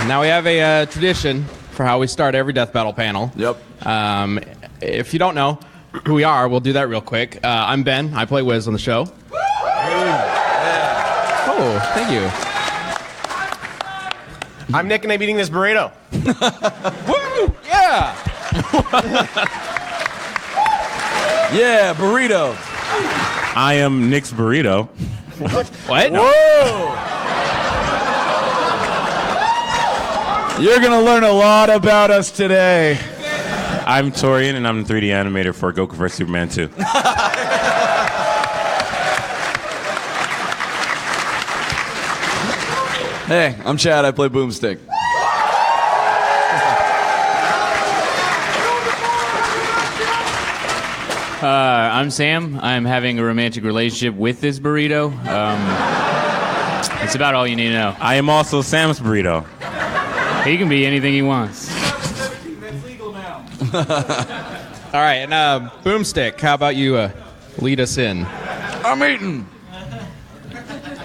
Now we have a tradition for how we start every death battle panel. Yep. If you don't know who we are, we'll do that real quick. I'm Ben. I play Wiz on the show. Oh, thank you. I'm Nick, and I'm eating this burrito. Woo! Yeah! Yeah, burrito. I am Nick's burrito. What? Whoa! You're going to learn a lot about us today. I'm Torrian, and I'm the 3D animator for Goku vs. Superman 2. Hey, I'm Chad. I play Boomstick. I'm Sam. I'm having a romantic relationship with this burrito. It's about all you need to know. I am also Sam's burrito. He can be anything he wants. That's legal now. All right, and Boomstick, how about you lead us in? I'm eating.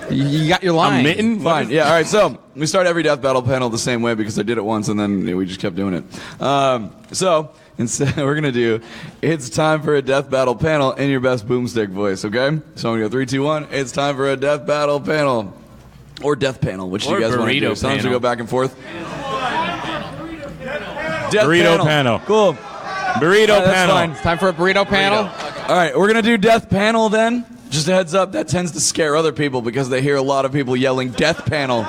You got your line. I'm mitten? Fine. Yeah, all right, so we start every death battle panel the same way because I did it once and then we just kept doing it. So instead, we're going to do, it's time for a death battle panel in your best Boomstick voice, okay? So I'm going to go 3, 2, 1. It's time for a death battle panel. Or death panel, which do you guys want to do? Sometimes we go back and forth. Death Burrito panel. Cool. Burrito panel. Fine. It's time for a burrito panel. All right, we're going to do death panel then. Just a heads up, that tends to scare other people because they hear a lot of people yelling death panel.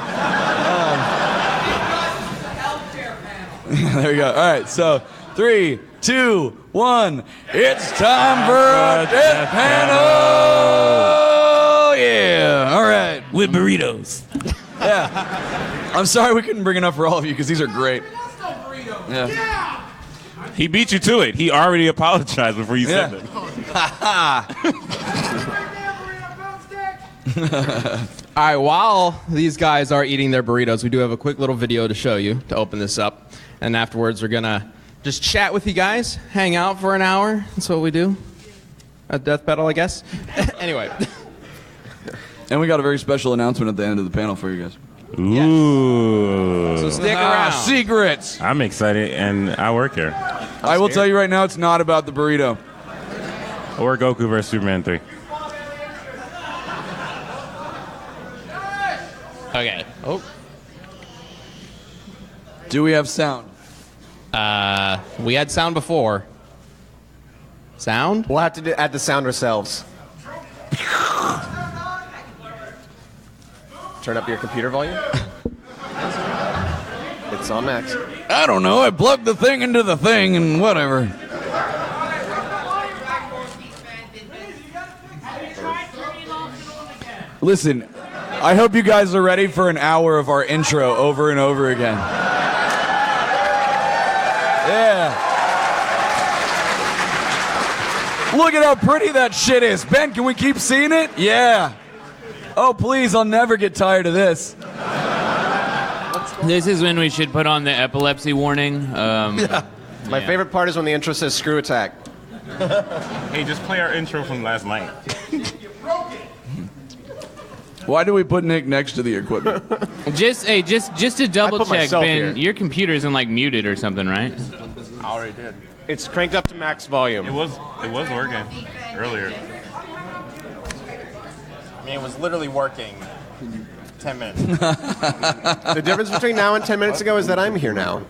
There we go. All right, so 3, 2, 1. It's time for a death panel. Yeah. All right. With burritos. Yeah. I'm sorry we couldn't bring enough for all of you because these are great. Yeah. He beat you to it. He already apologized before you said it. All right, while these guys are eating their burritos, we do have a quick little video to show you to open this up. And afterwards, we're going to just chat with you guys, hang out for an hour. That's what we do. A death battle, I guess. Anyway. And we got a very special announcement at the end of the panel for you guys. Ooh. So stick around. Secrets. I'm excited, and I work here. I will tell you right now, it's not about the burrito. Or Goku vs. Superman 3. Okay. Oh. Do we have sound? We had sound before. Sound? We'll have to add the sound ourselves. Turn up your computer volume. It's on max. I don't know. I plugged the thing into the thing and whatever. Listen, I hope you guys are ready for an hour of our intro over and over again. Yeah. Look at how pretty that shit is. Ben, can we keep seeing it? Yeah. Oh, please, I'll never get tired of this. This is when we should put on the epilepsy warning. My favorite part is when the intro says screw attack. Hey, just play our intro from last night. Why do we put Nick next to the equipment? Just to double put check, myself Ben, here. your computer isn't like muted or something, right? I already did. It's cranked up to max volume. It was working earlier. I mean, it was literally working 10 minutes. The difference between now and 10 minutes ago is that I'm here now.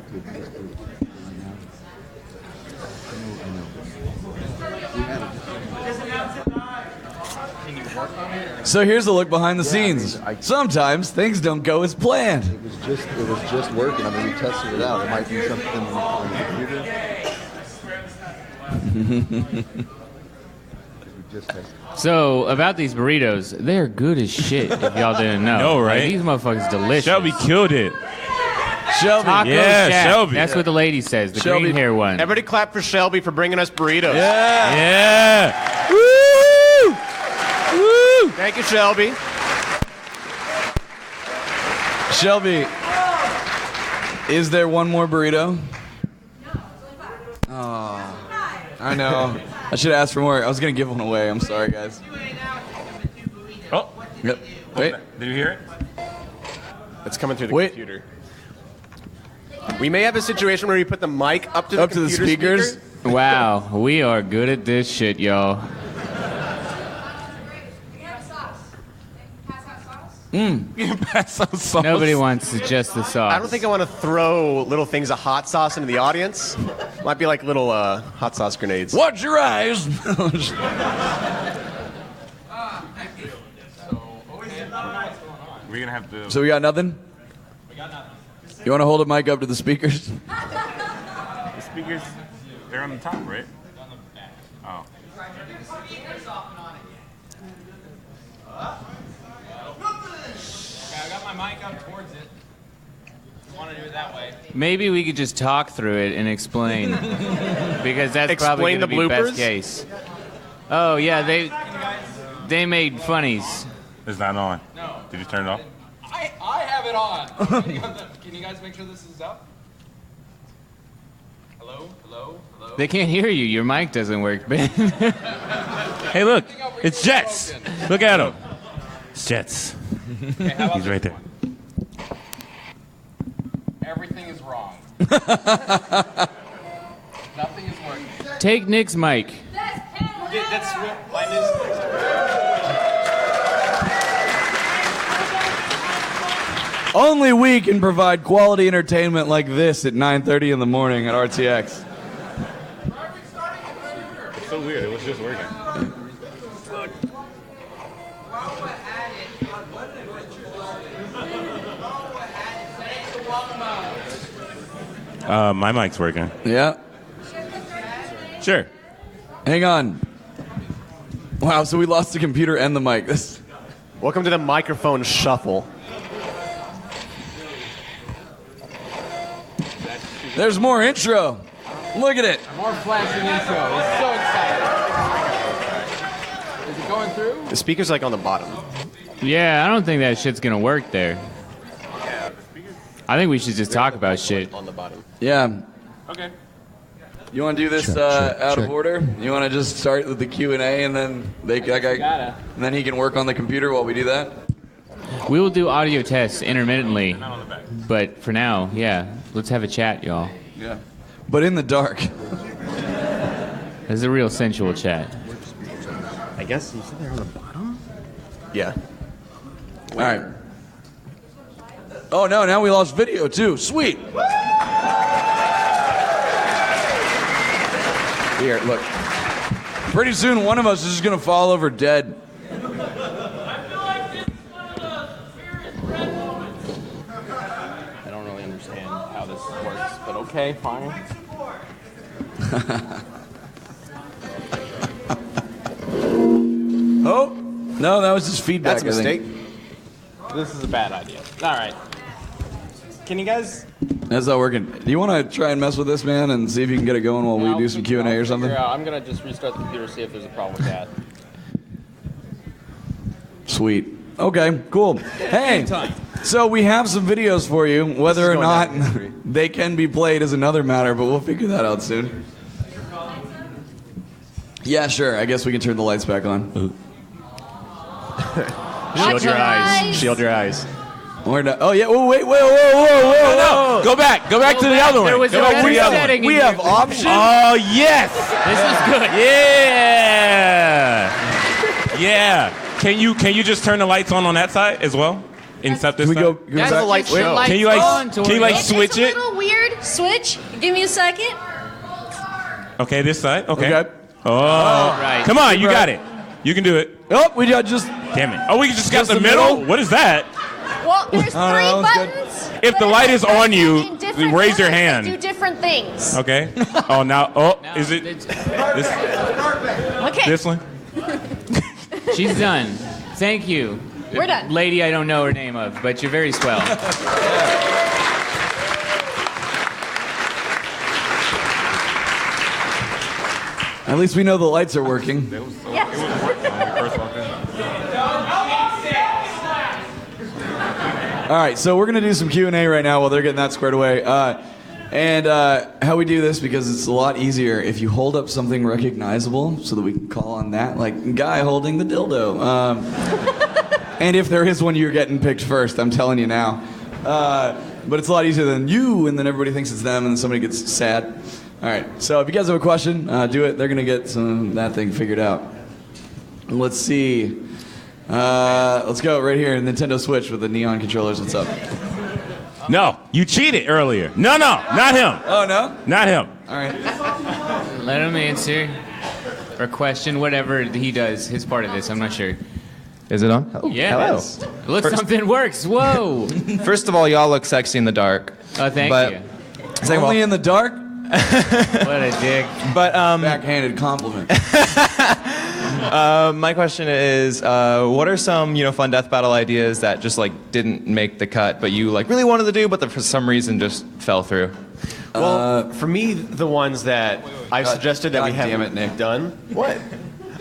So here's a look behind the scenes. Sometimes things don't go as planned. It was just working. I mean, we tested it out. It might be something on the computer. We just tested it. So, about these burritos, they're good as shit, if y'all didn't know. No, right? Like, these motherfuckers delicious. Shelby killed it. Shelby. Taco Yeah, Shack. Shelby. That's what the lady says, the Shelby. green hair one. Everybody clap for Shelby for bringing us burritos. Yeah. Yeah. Woo! Woo! Thank you, Shelby. Shelby, is there one more burrito? Oh, I know. I should ask for more. I was going to give one away. I'm sorry, guys. Oh. Yep. Wait. Did you hear it? It's coming through the Wait. computer. We may have a situation where we put the mic up to the computer speakers. Wow, we are good at this shit, y'all. Pass out sauce. Nobody wants just the sauce. I don't think I want to throw little things of hot sauce into the audience. Might be like little hot sauce grenades. Watch your eyes. We're gonna have to. So we got nothing? You want to hold a mic up to the speakers? The speakers, they're on the top, right? On the back. Oh. I got my mic up towards it. You want to do it that way? Maybe we could just talk through it and explain. Because that's probably Explain going to the be best bloopers? case. Oh, yeah, they made funnies. It's not on. No. Did you turn it off? I have it on. Can you guys make sure this is up? Hello? Hello? Hello? They can't hear you. Your mic doesn't work, Ben. Hey, look. It's Jets. Look at him. It's Jets. Okay, how about He's right there. Everything is wrong. Nothing is working. Take Nick's mic. That's what mine is. Only we can provide quality entertainment like this at 9:30 in the morning at RTX. It's so weird. It was just working. My mic's working. Yeah. Sure. Hang on. Wow, so we lost the computer and the mic. This. Welcome to the microphone shuffle. There's more intro. Look at it. More flashing intro. It's so exciting. Is it going through? The speaker's like on the bottom. Yeah, I don't think that shit's going to work there. I think we should just talk about shit. On the bottom. Yeah. Okay. You want to do this out of order? You want to just start with the Q&A and then and then he can work on the computer while we do that? We will do audio tests intermittently. But for now, yeah, let's have a chat, y'all. Yeah. But in the dark. This is a real sensual chat. I guess you said they're on the bottom? Yeah. All right. Oh, no, now we lost video, too. Sweet. Here, look. Pretty soon, one of us is just going to fall over dead. I don't really understand how this works, but okay, fine. Oh, no, that was just feedback. That's a I think. mistake. This is a bad idea. All right. Can you guys? That's not working. Do you want to try and mess with this, man, and see if you can get it going while we do some Q&A or something? I'm gonna just restart the computer, see if there's a problem with that. Sweet. Okay, cool. Hey, so we have some videos for you. Whether or going not down in history. they can be played is another matter, but we'll figure that out soon. Yeah, sure. I guess we can turn the lights back on. Shield your eyes. Shield your eyes. We're not, oh, yeah. Oh, wait. Whoa. Go back. Go back to the other one. There was Go a back to the other one. setting in We your have options. Oh, yes. This is good. Yeah. Yeah. Can you just turn the lights on that side as well? Instead this Can we go? side? Can we That's back? the light show. Can you like It's switch a it? little weird. Switch. Give me a second. Okay, this side. Okay. Okay. Oh. right. Come on, you got it. You can do it. Oh, we got just. Damn it. Oh, we just got Just the the middle? middle? What is that? Well, there's no, three that was good. buttons. If the light is on you, In different raise your buttons that hand. Do different things. Okay. Oh, now. Oh, is it It's- this, Okay. this one? She's done. Thank you. We're done. Lady I don't know her name of, but you're very swell. At least we know the lights are working. Yes. All right, so we're gonna do some Q&A right now while they're getting that squared away. And how we do this, because it's a lot easier if you hold up something recognizable, so that we can call on that, like guy holding the dildo. And if there is one, you're getting picked first. I'm telling you now. But it's a lot easier than you, and then everybody thinks it's them, and then somebody gets sad. All right, so if you guys have a question, do it. They're going to get that thing figured out. Let's see. Let's go right here, Nintendo Switch with the neon controllers. What's up? No, you cheated earlier. No, not him. Oh, no? Not him. All right. Let him answer. Or question, whatever he does, his part of this. I'm not sure. Is it on? Oh, Yeah. hello. it is. Look, something works. Whoa. First of all, y'all look sexy in the dark. Oh, thank But- you. Second of all, Only in the dark? What a dick. but Backhanded compliment. my question is, what are some fun death battle ideas that just like didn't make the cut, but you like really wanted to do, but that for some reason just fell through? Well, for me, the ones that I've suggested that we God damn haven't it, Nick. done. What?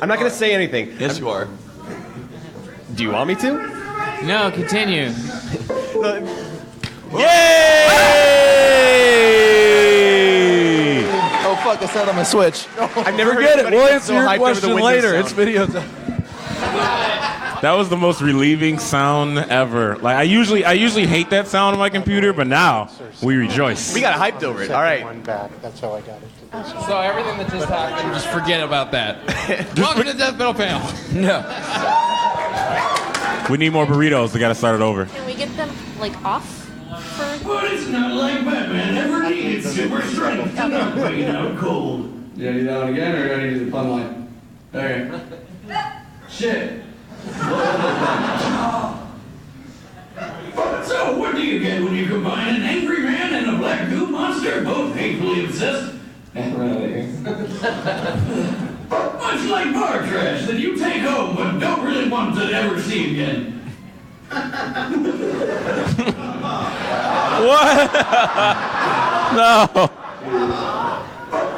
I'm not going to say anything. Yes, you are. Do you want me to? No, continue. Yay! Oh fuck! I said on my Switch. I've never Forget heard it. We'll anybody get answer so your hyped over the question Windows later. sound. It's video time. That was the most relieving sound ever. Like I usually hate that sound on my computer, but now we rejoice. We got hyped over it. All right. One back. That's how I got it. So everything that just happened, just forget about that. Welcome to the Death Battle panel. We need more burritos. We got to start it over. Can we get them like off? But it's not like Batman ever needed super strength to not bring it out cold. You gotta do that one again, or do I need to do the pun line? Okay. Shit. So what do you get when you combine an angry man and a black goo monster, both hatefully obsessed? Much like bar trash that you take home but don't really want to ever see again. What? No.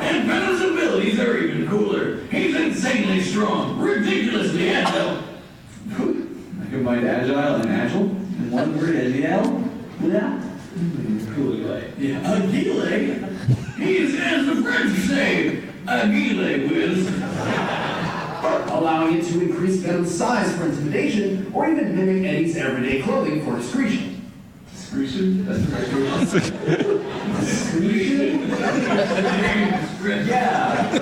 And Venom's abilities are even cooler. He's insanely strong, ridiculously agile. I combined agile and agile in one word, agile. Yeah. Agile. He's, as the French say, agile whiz. Allowing it to increase Venom's size for intimidation, or even mimic Eddie's everyday clothing for discretion. Discretion? That's yeah.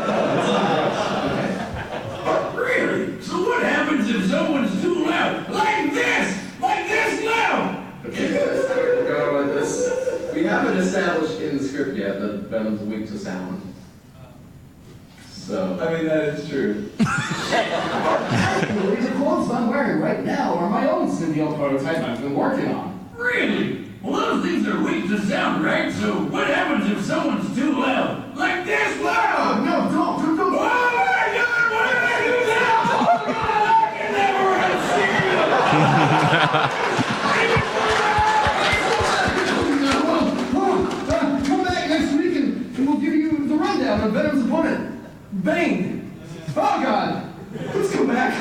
Really? So what happens if someone's too loud? Like this! Like this loud! We haven't established in the script yet that Venom's weak to sound. So, I mean, that is true. Actually, the clothes I'm wearing right now are my own symbiote prototype I've been working on. Really? Well, those things are weak to sound, right? So what happens if someone's too loud? Like this loud! No, don't. Oh my God, what did I do now? Oh God, I can never Come back next week and we'll give you the rundown of Venom's opponent, Bane. Oh God! Let's come back.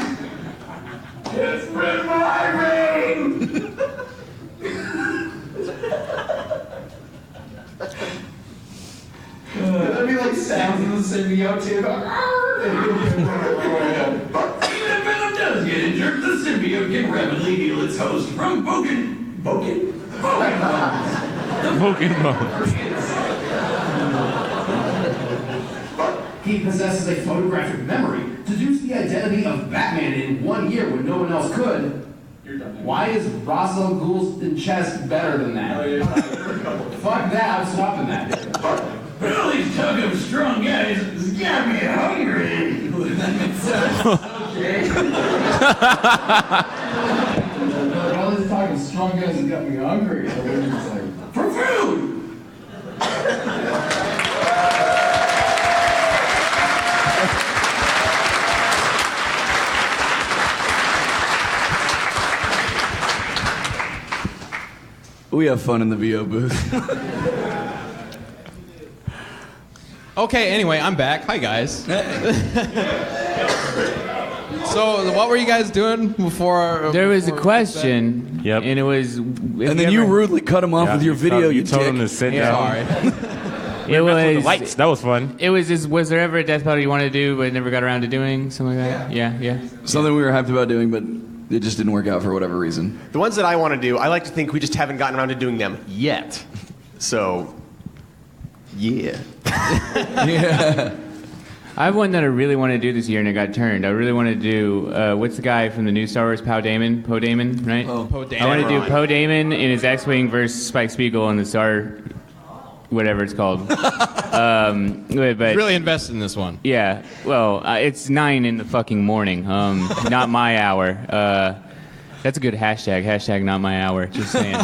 It's been my reign! That'd be like sounds of the symbiote too. Even if Venom does get injured, the symbiote can rapidly heal its host from Pokemon. He possesses a photographic memory, deduced the identity of Batman in 1 year when no one else could. Why is Ra's al Ghul's chest better than that? Fuck that, I'm swapping that. But all these talk of strong guys has got me hungry. All this talk of strong guys has got me hungry. For food! We have fun in the VO booth. Okay, anyway, I'm back. Hi, guys. So, what were you guys doing before? There was a question. Yep. And it was. And then you rudely cut him off with your video, you told him dick. to sit Yeah. down. Sorry. It was. The lights. That was fun. It was just. Was there ever a death battle you wanted to do but never got around to doing something like that? Yeah. Something we were hyped about doing, but it just didn't work out for whatever reason. The ones that I want to do, I like to think we just haven't gotten around to doing them yet. So, yeah. Yeah. I have one that I really want to do this year, and it got turned. I really want to do, what's the guy from the new Star Wars, Poe Dameron, right? Oh, Poe Dameron. I want to do Poe Dameron in his X-Wing versus Spike Spiegel in the Star... whatever it's called. But Really invested in this one. yeah, well, it's 9 in the fucking morning. Not my hour. That's a good hashtag. Hashtag not my hour. Just saying.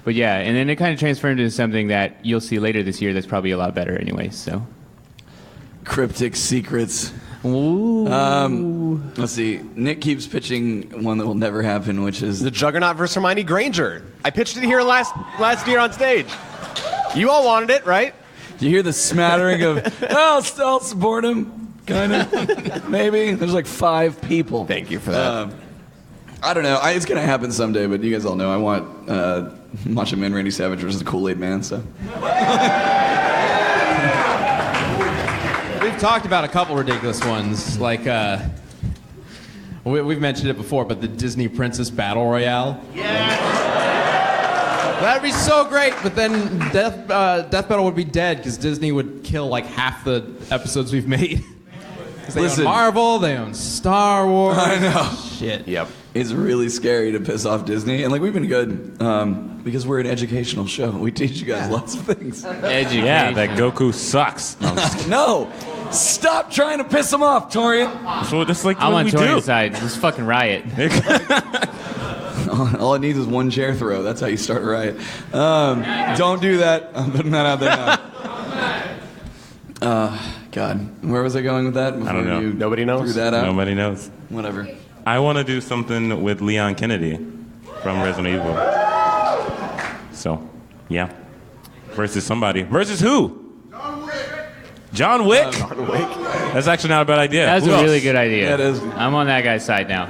But yeah, and then it kind of transformed into something that you'll see later this year that's probably a lot better anyway, so. Cryptic secrets. Ooh. Let's see. Nick keeps pitching one that will never happen, which is The Juggernaut versus Hermione Granger. I pitched it here last year on stage. You all wanted it, right? Do you hear the smattering of, I'll support him, kind of, maybe? There's like 5 people. Thank you for that. I don't know. It's going to happen someday, but you guys all know I want Macho Man Randy Savage versus the Kool-Aid Man, so. We've talked about a couple ridiculous ones, like we've mentioned it before, but the Disney Princess Battle Royale. Yeah. That'd be so great, but then Death Battle would be dead because Disney would kill like half the episodes we've made. They Listen. own Marvel, they own Star Wars. I know. Shit. Yep. It's really scary to piss off Disney, and like we've been good because we're an educational show. We teach you guys lots of things. Education. Yeah, that Goku sucks. No, I'm just kidding. No, stop trying to piss them off, Torrian. So that's like I'm what on we do. Torrian's side. This fucking riot. All it needs is one chair throw. That's how you start a riot. Don't do that. I'm putting that out there now. God, where was I going with that? I don't know. Nobody knows? Threw that out. Nobody knows. Whatever. I want to do something with Leon Kennedy from Resident Evil. So, yeah. Versus somebody. Versus who? John Wick. John Wick? That's actually not a bad idea. That's Who a else? really good idea. Yeah, it is. I'm on that guy's side now.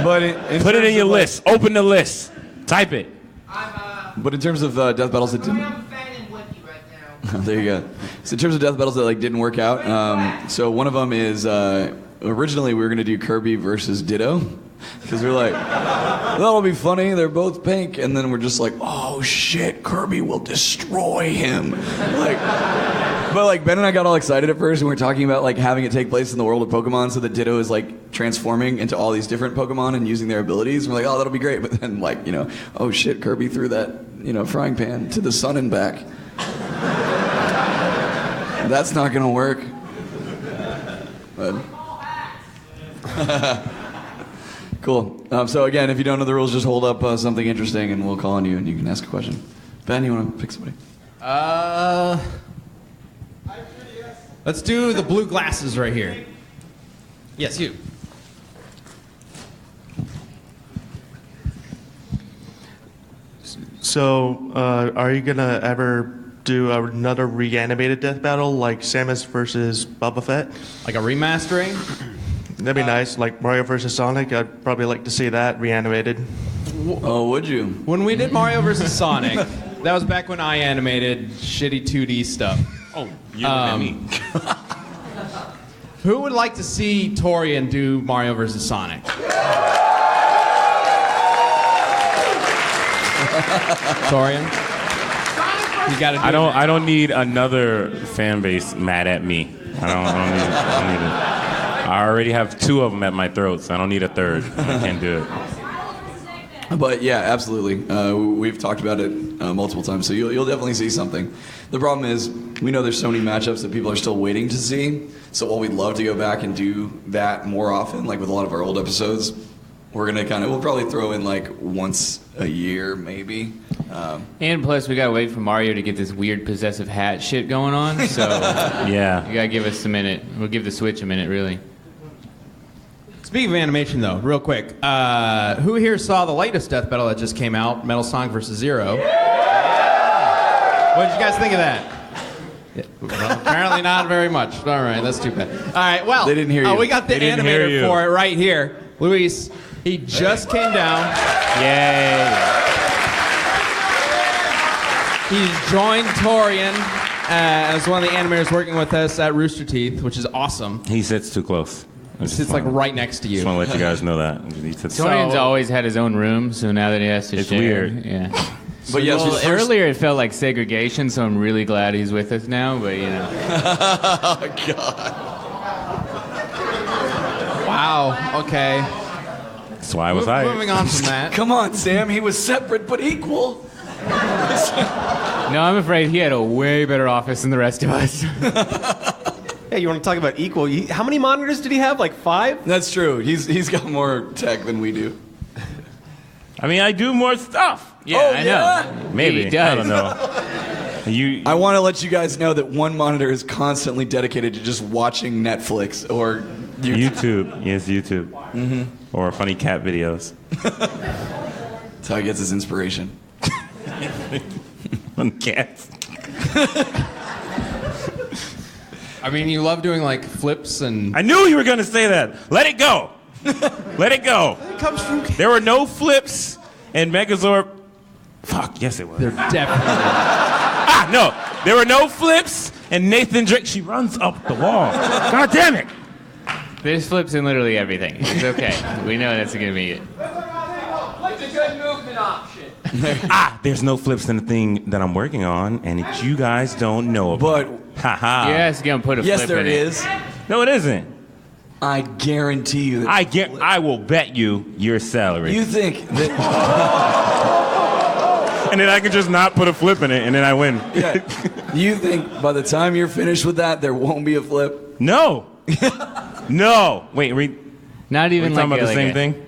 But Put it in your list. Open the list. Type it. But in terms of death battles that didn't. There you go. So in terms of death battles that like didn't work out, so one of them is originally we were gonna do Kirby versus Ditto because we were like, that'll be funny. They're both pink, and then we're just like, oh shit, Kirby will destroy him. But like Ben and I got all excited at first, and we were talking about like having it take place in the world of Pokemon, so that Ditto is like transforming into all these different Pokemon and using their abilities. And we're like, oh, that'll be great. But then like oh shit, Kirby threw that frying pan to the sun and back. That's not gonna work. But cool. So again, if you don't know the rules, just hold up something interesting, and we'll call on you, and you can ask a question. Ben, you want to pick somebody? Let's do the blue glasses right here. Yes, you. So, are you gonna ever do another reanimated death battle like Samus versus Boba Fett? Like a remastering? That'd be nice. Like Mario versus Sonic, I'd probably like to see that reanimated. Oh, would you? When we did Mario vs. Sonic, that was back when I animated shitty 2D stuff. Oh, you and me. Who would like to see Torrian do Mario vs. Sonic? Torrian? You gotta do I don't need another fan base mad at me. I don't need it. I already have 2 of them at my throat, so I don't need a third. I can't do it. But yeah, absolutely. We've talked about it multiple times, so you'll definitely see something. The problem is, we know there's so many matchups that people are still waiting to see. So while we'd love to go back and do that more often, like with a lot of our old episodes, we'll probably throw in like once a year, maybe. And plus, we gotta wait for Mario to get this weird possessive hat shit going on. So yeah, you gotta give us a minute. We'll give the Switch a minute, really. Speaking of animation, though, real quick, who here saw the latest death battle that just came out, Metal Sonic vs. Zero? What did you guys think of that? Yeah, well, apparently not very much. All right, that's too bad. All right, well, they didn't hear you. We got the animator for it right here, Luis. He just came down. Yay! He's joined Torrian as one of the animators working with us at Rooster Teeth, which is awesome. He sits too close. It's like right next to you. Just want to let you guys know that. Torian's always had his own room, so now that he has to It's share, weird. Yeah. But yes, Well, his first- earlier it felt like segregation, so I'm really glad he's with us now. But you know. Oh God. Wow. Okay. That's why I was hired. Moving on from that. Come on, Sam. He was separate but equal. No, I'm afraid he had a way better office than the rest of us. Hey, you want to talk about equal? How many monitors did he have? Like 5? That's true. He's got more tech than we do. I mean, I do more stuff. Yeah, Oh, I yeah? know. Maybe. He does. I don't know. I want to let you guys know that one monitor is constantly dedicated to just watching Netflix or YouTube. Yes, YouTube. Mm-hmm. Or funny cat videos. That's how he gets his inspiration. On cats. I mean, you love doing like flips and. I knew you were going to say that. Let it go. Let it go. It comes from. There were no flips in Megazord. Fuck, yes it was. They're definitely. No. There were no flips and Nathan Drake. She runs up the wall. God damn it. There's flips in literally everything. It's okay. We know that's going to be it. What's a good movement option? There's no flips in the thing that I'm working on, and it, you guys don't know about. But haha. Yes, gonna put a yes, flip there in it it. is. No, it isn't. I guarantee you that I will bet you your salary. you think that and then I can just not put a flip in it, and then I win. yeah, you think by the time you're finished with that there won't be a flip? No. No. Wait, Not even we're talking like about the like same a- thing?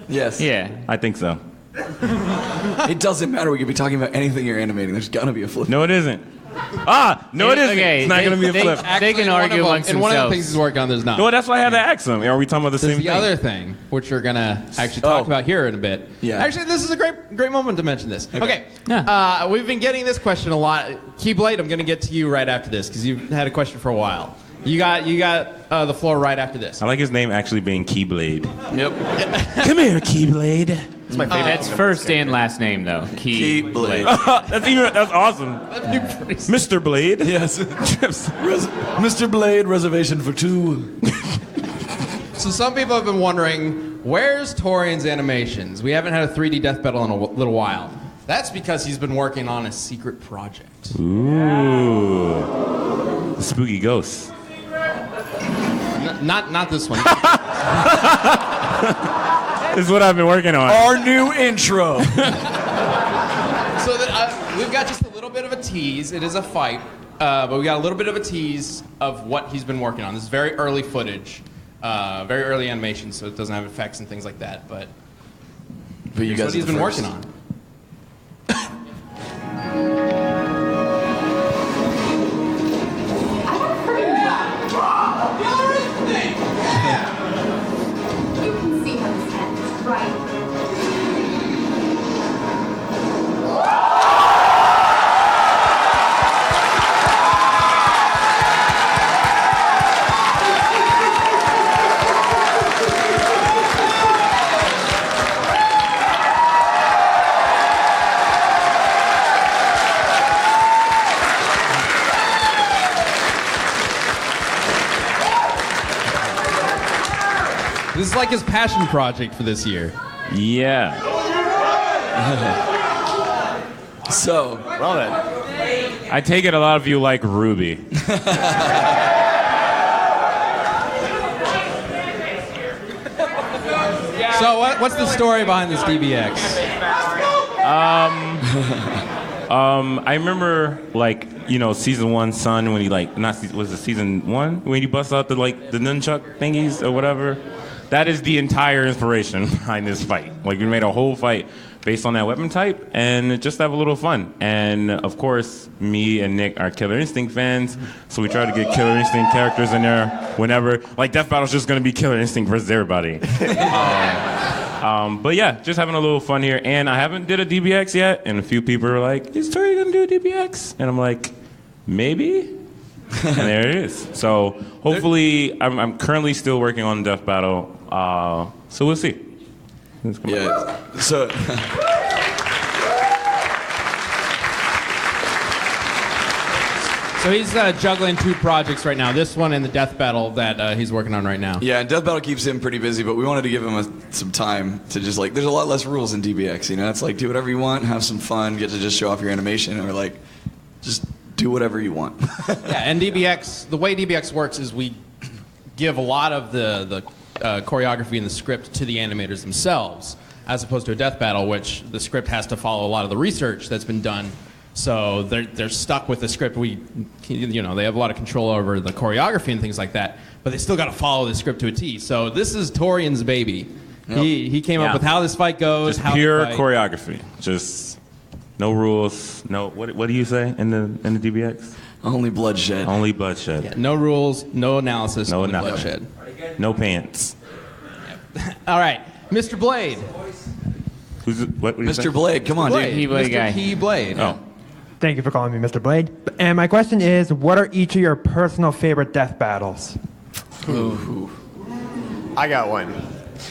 Yes. Yeah. I think so. It doesn't matter. We could be talking about anything you're animating. There's gonna be a flip. No, it isn't. No, it isn't. Okay, it's not going to be a flip. They can argue amongst And one of the themselves. things he's working on, there's not. No, that's why I had to ask them. Are we talking about the There's same the thing? other thing, which we're gonna actually talk about here in a bit. Yeah. Actually, this is a great moment to mention this. Okay. Yeah. We've been getting this question a lot. Keyblade, I'm gonna get to you right after this because you've had a question for a while. You got the floor right after this. I like his name actually being Keyblade. Yep. Come here, Keyblade. It's my favorite. That's first and last name though. Keyblade. That's awesome. Mr. Blade. Yes. Mr. Blade, reservation for 2. So some people have been wondering, where's Torrian's animations? We haven't had a 3D death battle in a little while. That's because he's been working on a secret project. Ooh. Spooky ghosts. Not this one. This is what I've been working on. Our new intro. So we've got just a little bit of a tease. It is a fight, but we got a little bit of a tease of what he's been working on. This is very early footage, very early animation, so it doesn't have effects and things like that. But But you here's guys what he's are the been first. working on. You can see how this ends, right? This is like his passion project for this year. Yeah. So, Well then. I take it a lot of you like Ruby. So what's the story behind this DBX? I remember, like, you know, season 1 Son when he, like, was it season 1? When he busts out the nunchuck thingies or whatever? That is the entire inspiration behind this fight. Like, we made a whole fight based on that weapon type and just have a little fun. And, of course, me and Nick are Killer Instinct fans, so we try to get Killer Instinct characters in there whenever. Like, Death Battle's just going to be Killer Instinct versus everybody. But yeah, just having a little fun here. And I haven't did a DBX yet, and a few people are like, is Tori gonna do a DBX? And I'm like, maybe? And there it is. So hopefully, I'm currently still working on Death Battle, so we'll see. yeah. So, So he's juggling 2 projects right now. This one and the death battle that he's working on right now. Yeah, and death battle keeps him pretty busy, but we wanted to give him some time to just like. There's a lot less rules in DBX. You know, it's like do whatever you want, have some fun, get to just show off your animation, or like just do whatever you want. Yeah, and DBX, the way DBX works is we give a lot of the choreography and the script to the animators themselves, as opposed to a death battle, which the script has to follow a lot of the research that's been done. So they're stuck with the script. They have a lot of control over the choreography and things like that, but they still got to follow the script to a T. So this is Torrian's baby. Yep. He came up with how this fight goes. Just pure choreography. Just no rules. No. What do you say in the DBX? Only bloodshed. Only bloodshed. Yeah, no rules, no analysis, no only bloodshed. No pants. All right, Mr. Blade. Who's it? What? Mr. Blade, come on, Blade, dude. Mr. Blade. Key Blade. Oh. Thank you for calling me Mr. Blade. And my question is, what are each of your personal favorite death battles? Ooh. I got one.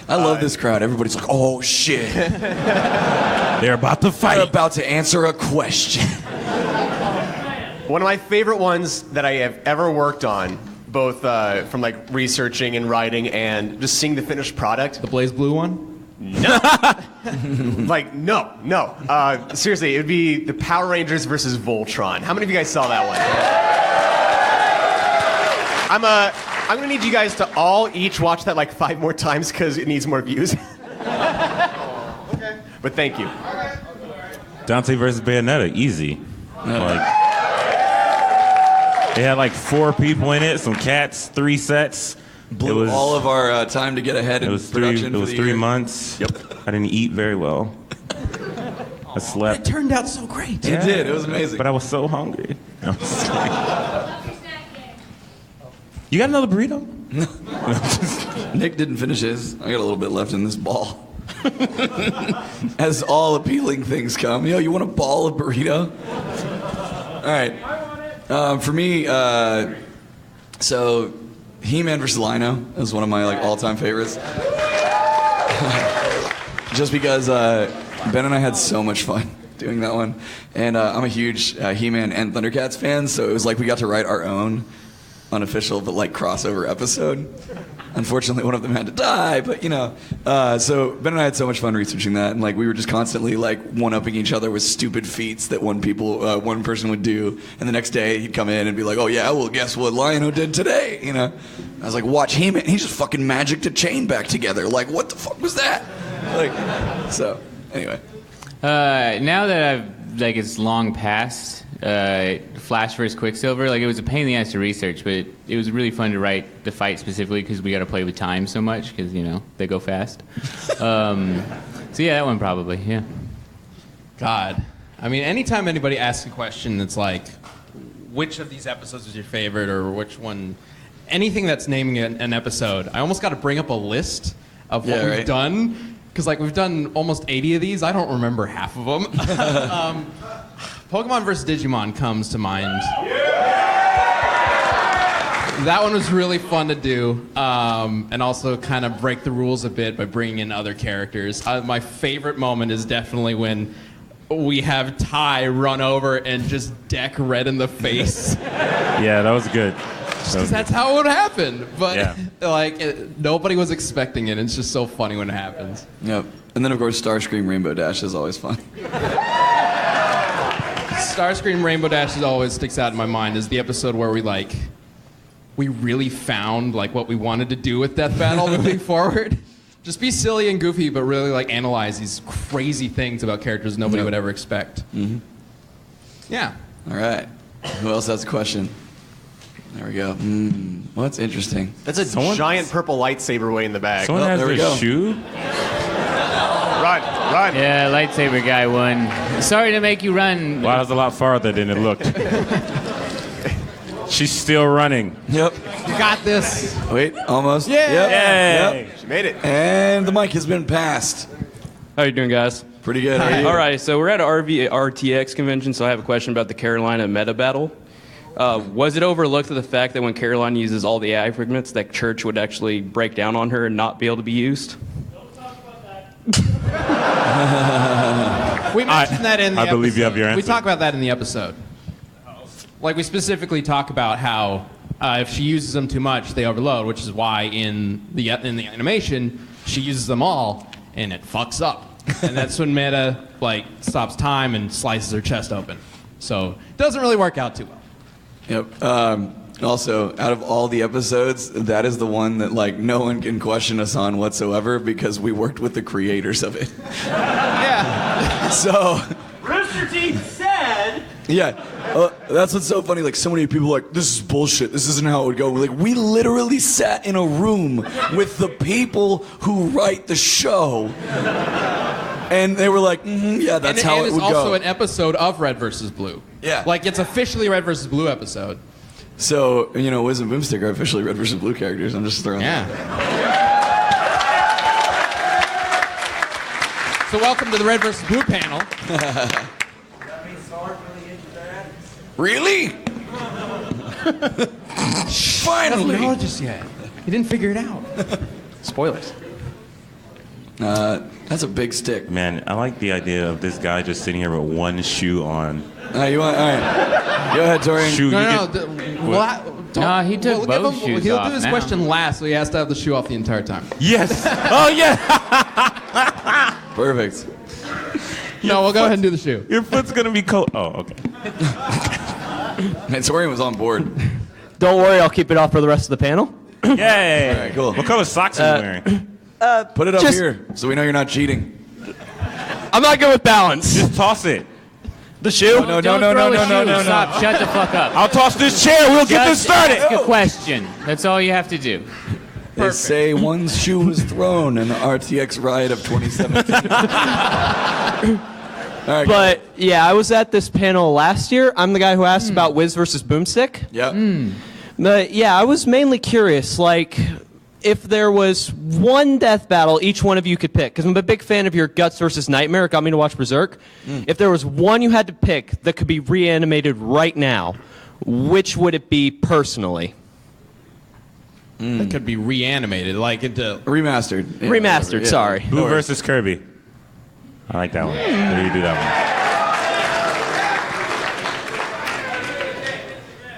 I love this crowd. Everybody's like, oh shit. They're about to fight. They're about to answer a question. One of my favorite ones that I have ever worked on, both from like researching and writing and just seeing the finished product. The Blaze Blue one? No. Like, no. Seriously, it would be the Power Rangers versus Voltron. How many of you guys saw that one? I'm gonna need you guys to all each watch that like 5 more times because it needs more views. Okay. But thank you. Dante versus Bayonetta, easy. Like, they had like 4 people in it, some cats, 3 sets. Blew all of our time to get ahead in production. It was 3 months. Yep. I didn't eat very well. I slept. It turned out so great. It did. It was amazing. But I was so hungry. You got another burrito? Nick didn't finish his. I got a little bit left in this ball. As all appealing things come. Yo, you want a ball of burrito? All right. For me, so He-Man versus Lino is one of my like all-time favorites. Just because Ben and I had so much fun doing that one, and I'm a huge He-Man and Thundercats fan, so it was like we got to write our own unofficial but like crossover episode. Unfortunately, one of them had to die, but you know. So Ben and I had so much fun researching that, and like we were just constantly like one-upping each other with stupid feats that one person would do, and the next day he'd come in and be like, "Oh yeah, well guess what Lion-O did today?" You know. I was like, "Watch He-Man, he just fucking magicked a chain back together. Like, what the fuck was that?" Like, so anyway. Now that I've like it's long past Flash vs. Quicksilver, like it was a pain in the ass to research, but it was really fun to write the fight specifically because we got to play with time so much because you know they go fast. So yeah, that one probably, yeah. God, I mean, anytime anybody asks a question that's like, which of these episodes was your favorite, or which one, anything that's naming an episode, I almost got to bring up a list of what we've done. Because like we've done almost 80 of these, I don't remember half of them. Pokemon vs. Digimon comes to mind. That one was really fun to do, and also kind of break the rules a bit by bringing in other characters. My favorite moment is definitely when we have Ty run over and just deck Red in the face. Yeah, that was good. Because that's how it would happen. But yeah. Nobody was expecting it. It's just so funny when it happens. Yep. And then of course Starscream Rainbow Dash is always fun. Starscream Rainbow Dash always sticks out in my mind is the episode where we really found like what we wanted to do with Death Battle moving forward. Just be silly and goofy, but really like analyze these crazy things about characters nobody would ever expect. Mm-hmm. Yeah. All right. Who else has a question? There we go. Well, that's interesting. That's a giant purple lightsaber way in the back. Someone has their shoe? Run. Yeah, lightsaber guy won. Sorry to make you run. Wow, that was a lot farther than it looked. She's still running. Yep. You got this. Wait, almost. Yeah. Yep. She made it. And the mic has been passed. How you doing, guys? Pretty good. How are you? All right, so we're at a RTX convention, so I have a question about the Carolina meta battle. Was it overlooked the fact that when Caroline uses all the AI fragments, that Church would actually break down on her and not be able to be used? We mentioned that in the episode. I believe you have your answer. We talk about that in the episode. Like we specifically talk about how if she uses them too much, they overload, which is why in the animation she uses them all and it fucks up, and that's when Meta like stops time and slices her chest open. So it doesn't really work out too well. Yep. Also, out of all the episodes, that is the one that like no one can question us on whatsoever because we worked with the creators of it. Yeah. So. Rooster Teeth said. Yeah, that's what's so funny. Like, so many people are like, this is bullshit. This isn't how it would go. We're like, we literally sat in a room with the people who write the show, and they were like, yeah, that's how it would go. And it's also an episode of Red vs. Blue. Yeah. Like, it's officially Red vs. Blue episode. So, you know, Wiz and Boomstick are officially Red vs. Blue characters. I'm just throwing that. So welcome to the Red vs. Blue panel. Really? Finally. Doesn't know just yet. He didn't figure it out. Spoilers. That's a big stick. Man, I like the idea of this guy just sitting here with one shoe on. You want? All right. Go ahead, Torrian. Shoe. No, he took both shoes He'll off do his now. question last, so he has to have the shoe off the entire time. Yes. Oh yeah. Perfect. No, we'll go ahead and do the shoe. Your foot's gonna be cold. Oh, okay. Man, Torrian was on board. Don't worry, I'll keep it off for the rest of the panel. Yay. All right, cool. What color socks are you wearing? Put it up here so we know you're not cheating. I'm not good with balance. Just toss it. The shoe? No. Stop. Shut the fuck up. I'll toss this chair. We'll get this started. Ask a question. That's all you have to do. They say one shoe was thrown in the RTX riot of 2017. All right, But yeah, I was at this panel last year. I'm the guy who asked about Wiz versus Boomstick. Yeah. But yeah, I was mainly curious, like, if there was one death battle each one of you could pick, because I'm a big fan of your Guts versus Nightmare. It got me to watch Berserk. If there was one you had to pick that could be reanimated right now, which would it be personally? That could be reanimated, like into remastered. Yeah, Remastered, yeah. sorry. Blue versus Kirby. I like that one. Maybe you do that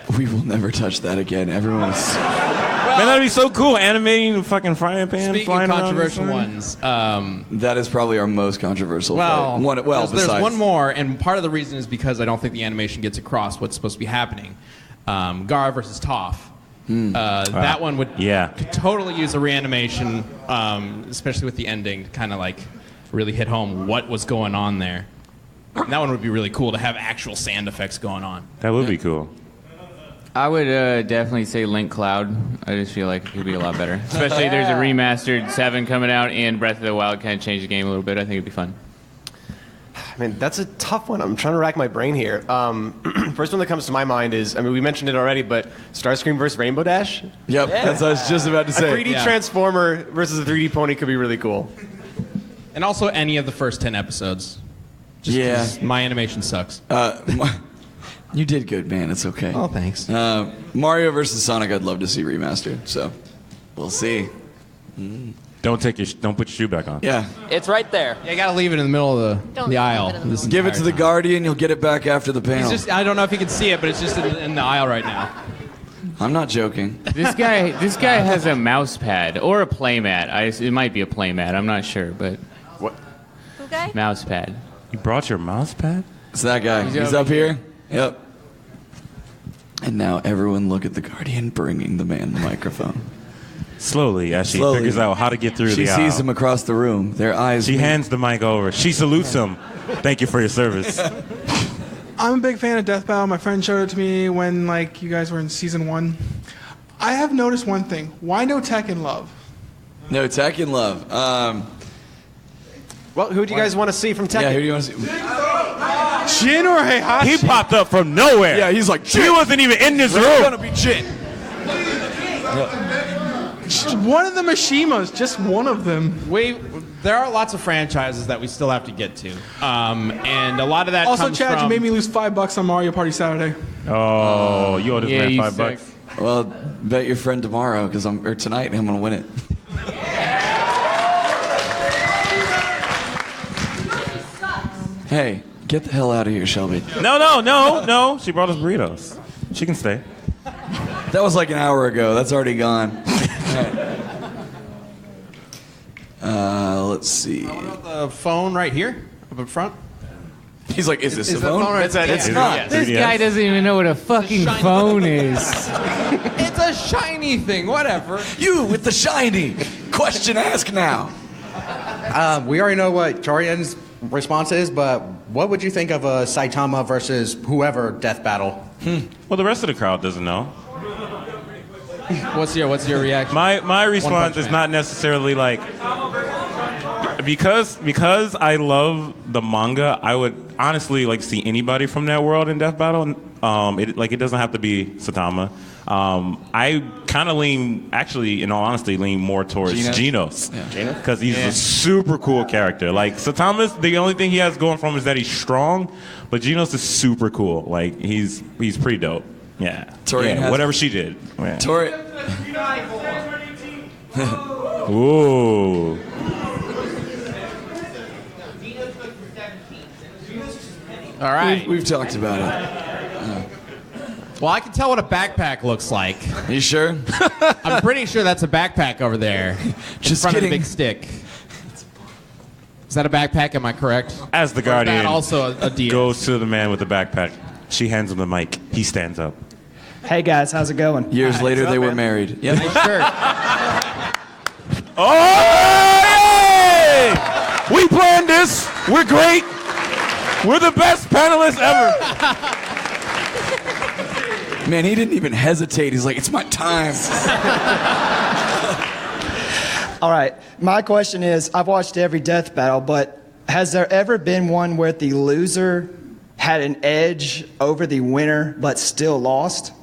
one. We will never touch that again. Everyone's. Man, that'd be so cool. Animating the fucking frying pan Speaking flying of around controversial the sun. ones, that is probably our most controversial fight. There's one more, and part of the reason is because I don't think the animation gets across what's supposed to be happening. Gara versus Toph. That one could totally use a reanimation, especially with the ending, to kind of like really hit home what was going on there. And that one would be really cool to have actual sand effects going on. That would be cool. I would definitely say Link Cloud. I just feel like it could be a lot better. Especially there's a remastered 7 coming out, and Breath of the Wild kind of changed the game a little bit. I think it'd be fun. I mean, that's a tough one. I'm trying to rack my brain here. First one that comes to my mind is, I mean, we mentioned it already, but Starscream versus Rainbow Dash? Yep, that's what I was just about to say. A 3D Transformer versus a 3D Pony could be really cool. And also any of the first 10 episodes. Just 'cause my animation sucks. You did good, man. It's okay. Oh, thanks. Mario versus Sonic, I'd love to see remastered. So, we'll see. Don't put your shoe back on. Yeah. It's right there. Yeah, you gotta leave it in the middle of the aisle. Give it to the Guardian. You'll get it back after the panel. I don't know if you can see it, but it's just in the aisle right now. I'm not joking. This guy has a mouse pad or a playmat. It might be a playmat. I'm not sure, but what? Okay. Mouse pad. You brought your mouse pad? It's that guy. He's up here. Yep. And now everyone look at the Guardian bringing the man the microphone. Slowly, as she figures out how to get through the aisle. She sees him across the room. Their eyes. She hands the mic over. She salutes him. Thank you for your service. I'm a big fan of Death Battle. My friend showed it to me when you guys were in season 1. I have noticed one thing. Why no tech in love? No tech in love. Well, who do you guys want to see from Tekken? Yeah, who do you want to see? Jin or Heihachi? He popped up from nowhere. Yeah, he's like, He wasn't even in this room. It's gonna be Jin. One of the Mishimas, just one of them. There are lots of franchises that we still have to get to, and a lot of that Also, comes Chad, from... you made me lose $5 on Mario Party Saturday. Oh, you owe this man $5. Well, bet your friend tomorrow, or tonight, I'm gonna win it. Hey, get the hell out of here, Shelby. No. She brought us burritos. She can stay. That was like an hour ago. That's already gone. Let's see. The phone right here, up in front. He's like, is this a the phone? phone right It's there? not. This guy doesn't even know what a fucking phone is. It's a shiny thing, whatever. You with the shiny. Question ask now. We already know what Torrian's response is, but what would you think of a Saitama versus whoever death battle? Well, the rest of the crowd doesn't know. What's your reaction? My response is not necessarily like because I love the manga. I would honestly like to see anybody from that world in death battle. It doesn't have to be Saitama. I kind of actually, in all honesty, lean more towards Genos. Because he's a super cool character. Like, Saitama's, the only thing he has going for him is that he's strong, but Genos is super cool. Like, he's pretty dope. Yeah. Whatever she did. Yeah. Ooh. All right. We've talked about it. Well, I can tell what a backpack looks like. Are you sure? I'm pretty sure that's a backpack over there. Just in front kidding. of the big stick. Is that a backpack? Am I correct? As the Or is Guardian that also a DS? goes to the man with the backpack, she hands him the mic. He stands up. Hey guys, how's it going? Years later, they were married. Yeah. Nice shirt. Oh, hey! We planned this. We're great. We're the best panelists ever. Man, he didn't even hesitate. He's like, it's my time. All right, my question is, I've watched every death battle, but has there ever been one where the loser had an edge over the winner but still lost?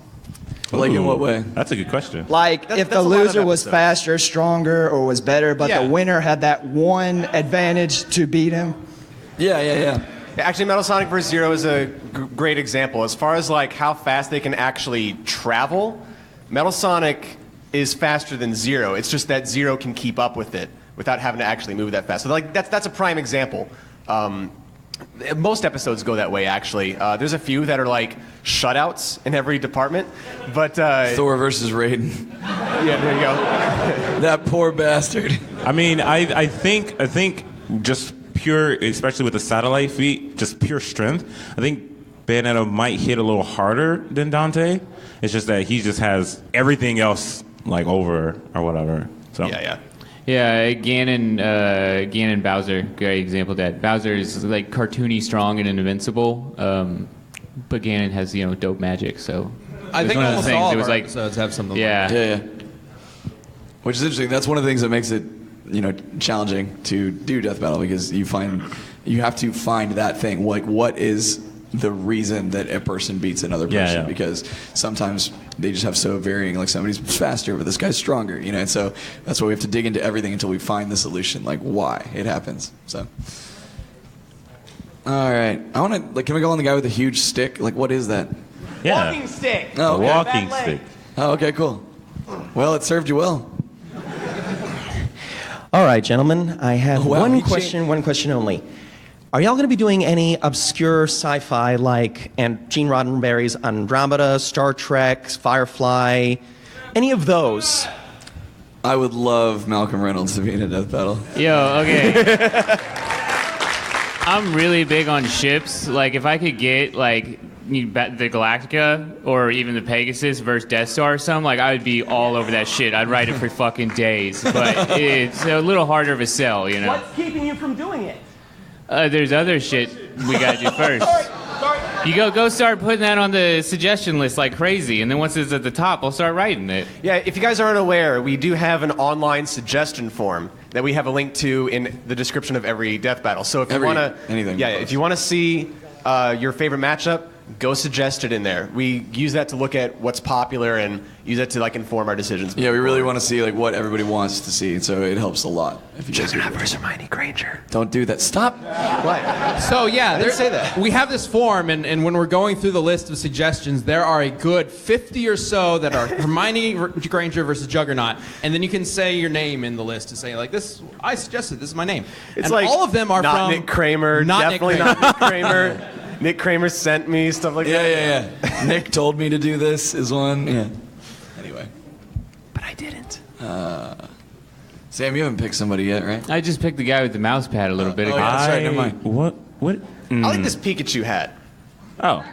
Like in what way? That's a good question. Like if the loser was faster, stronger, or was better, but the winner had that one advantage to beat him? Yeah. Actually, Metal Sonic vs. Zero is a great example. As far as like how fast they can actually travel, Metal Sonic is faster than Zero. It's just that Zero can keep up with it without having to actually move that fast. So like that's a prime example. Most episodes go that way, actually. There's a few that are like shutouts in every department, but Thor versus Raiden. Yeah, there you go. That poor bastard. I mean, I think just pure, especially with the satellite feet, just pure strength. I think Bayonetta might hit a little harder than Dante. It's just that he just has everything else like over or whatever. So yeah. Yeah, Ganon Bowser, great example of that. Bowser is like cartoony strong and invincible, but Ganon has dope magic. So I think one of the almost things. all It of was our like episodes have something. Yeah. Which is interesting. That's one of the things that makes it, challenging to do death battle, because you have to find that thing. Like, what is the reason that a person beats another person? Yeah. Because sometimes they just have so varying. Like, somebody's faster, but this guy's stronger. And so that's why we have to dig into everything until we find the solution. Like, why it happens. So. All right. I want to. Can we go on the guy with the huge stick? Like, what is that? Yeah. Walking stick. Oh, okay. Walking stick. Oh, okay, cool. Well, it served you well. All right, gentlemen. I have Oh, wow, one he question only. Are y'all going to be doing any obscure sci-fi like Gene Roddenberry's Andromeda, Star Trek, Firefly, any of those? I would love Malcolm Reynolds to be in a death battle. Yo, okay. I'm really big on ships. Like, if I could get like the Galactica or even the Pegasus versus Death Star or something, like I would be all over that shit. I'd ride it for fucking days. But it's a little harder of a sell, What's keeping you from doing it? There's other shit we gotta do first. You go start putting that on the suggestion list like crazy, and then once it's at the top, I'll start writing it. Yeah, if you guys aren't aware, we do have an online suggestion form that we have a link to in the description of every death battle. So if you want to, if you want to see your favorite matchup, go suggest it in there. We use that to look at what's popular and use that to like inform our decisions. Yeah, we really want to see like what everybody wants to see, so it helps a lot. If you guys versus Hermione Granger. Don't do that. Stop. What? So yeah, I didn't say that. We have this form, and when we're going through the list of suggestions, there are a good 50 or so that are Hermione Granger versus Juggernaut, and then you can say your name in the list to say like this. I suggested this is my name. It's and like all of them are not from Nick Kramer. Not Definitely Nick Kramer. not Nick Kramer. Nick Kramer sent me stuff like that. Yeah. Nick told me to do this is one. Yeah. Anyway. But I didn't. Sam, you haven't picked somebody yet, right? I just picked the guy with the mouse pad a little bit ago. Yeah, that's right. Never mind. What? I like this Pikachu hat. Oh.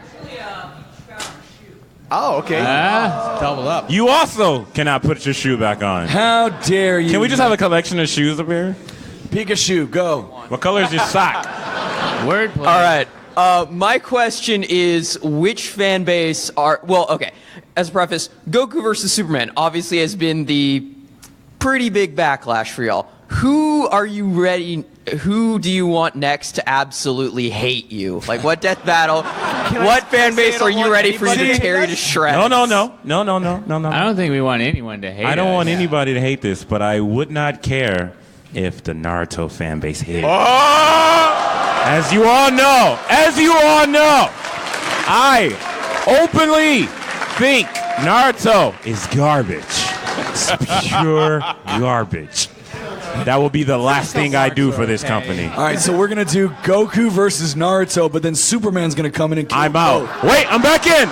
Oh, okay. Double up. You also cannot put your shoe back on. How dare you? Can we just have a collection of shoes up here? Pikachu, go. What color is your sock? Wordplay. All right. My question is, which fan base are... Well, okay. As a preface, Goku versus Superman obviously has been the pretty big backlash for y'all. Who are you ready... Who do you want next to absolutely hate you? Like, what death battle? What fan base are you ready for you to tear you to shreds? No. I don't think we want anyone to hate I don't us. want anybody to hate this, but I would not care if the Naruto fan base hated. As you all know, I openly think Naruto is garbage. It's pure garbage. That will be the last thing I do for this company. All right, so we're going to do Goku versus Naruto, but then Superman's going to come in and kill I'm both. out. Wait, I'm back in.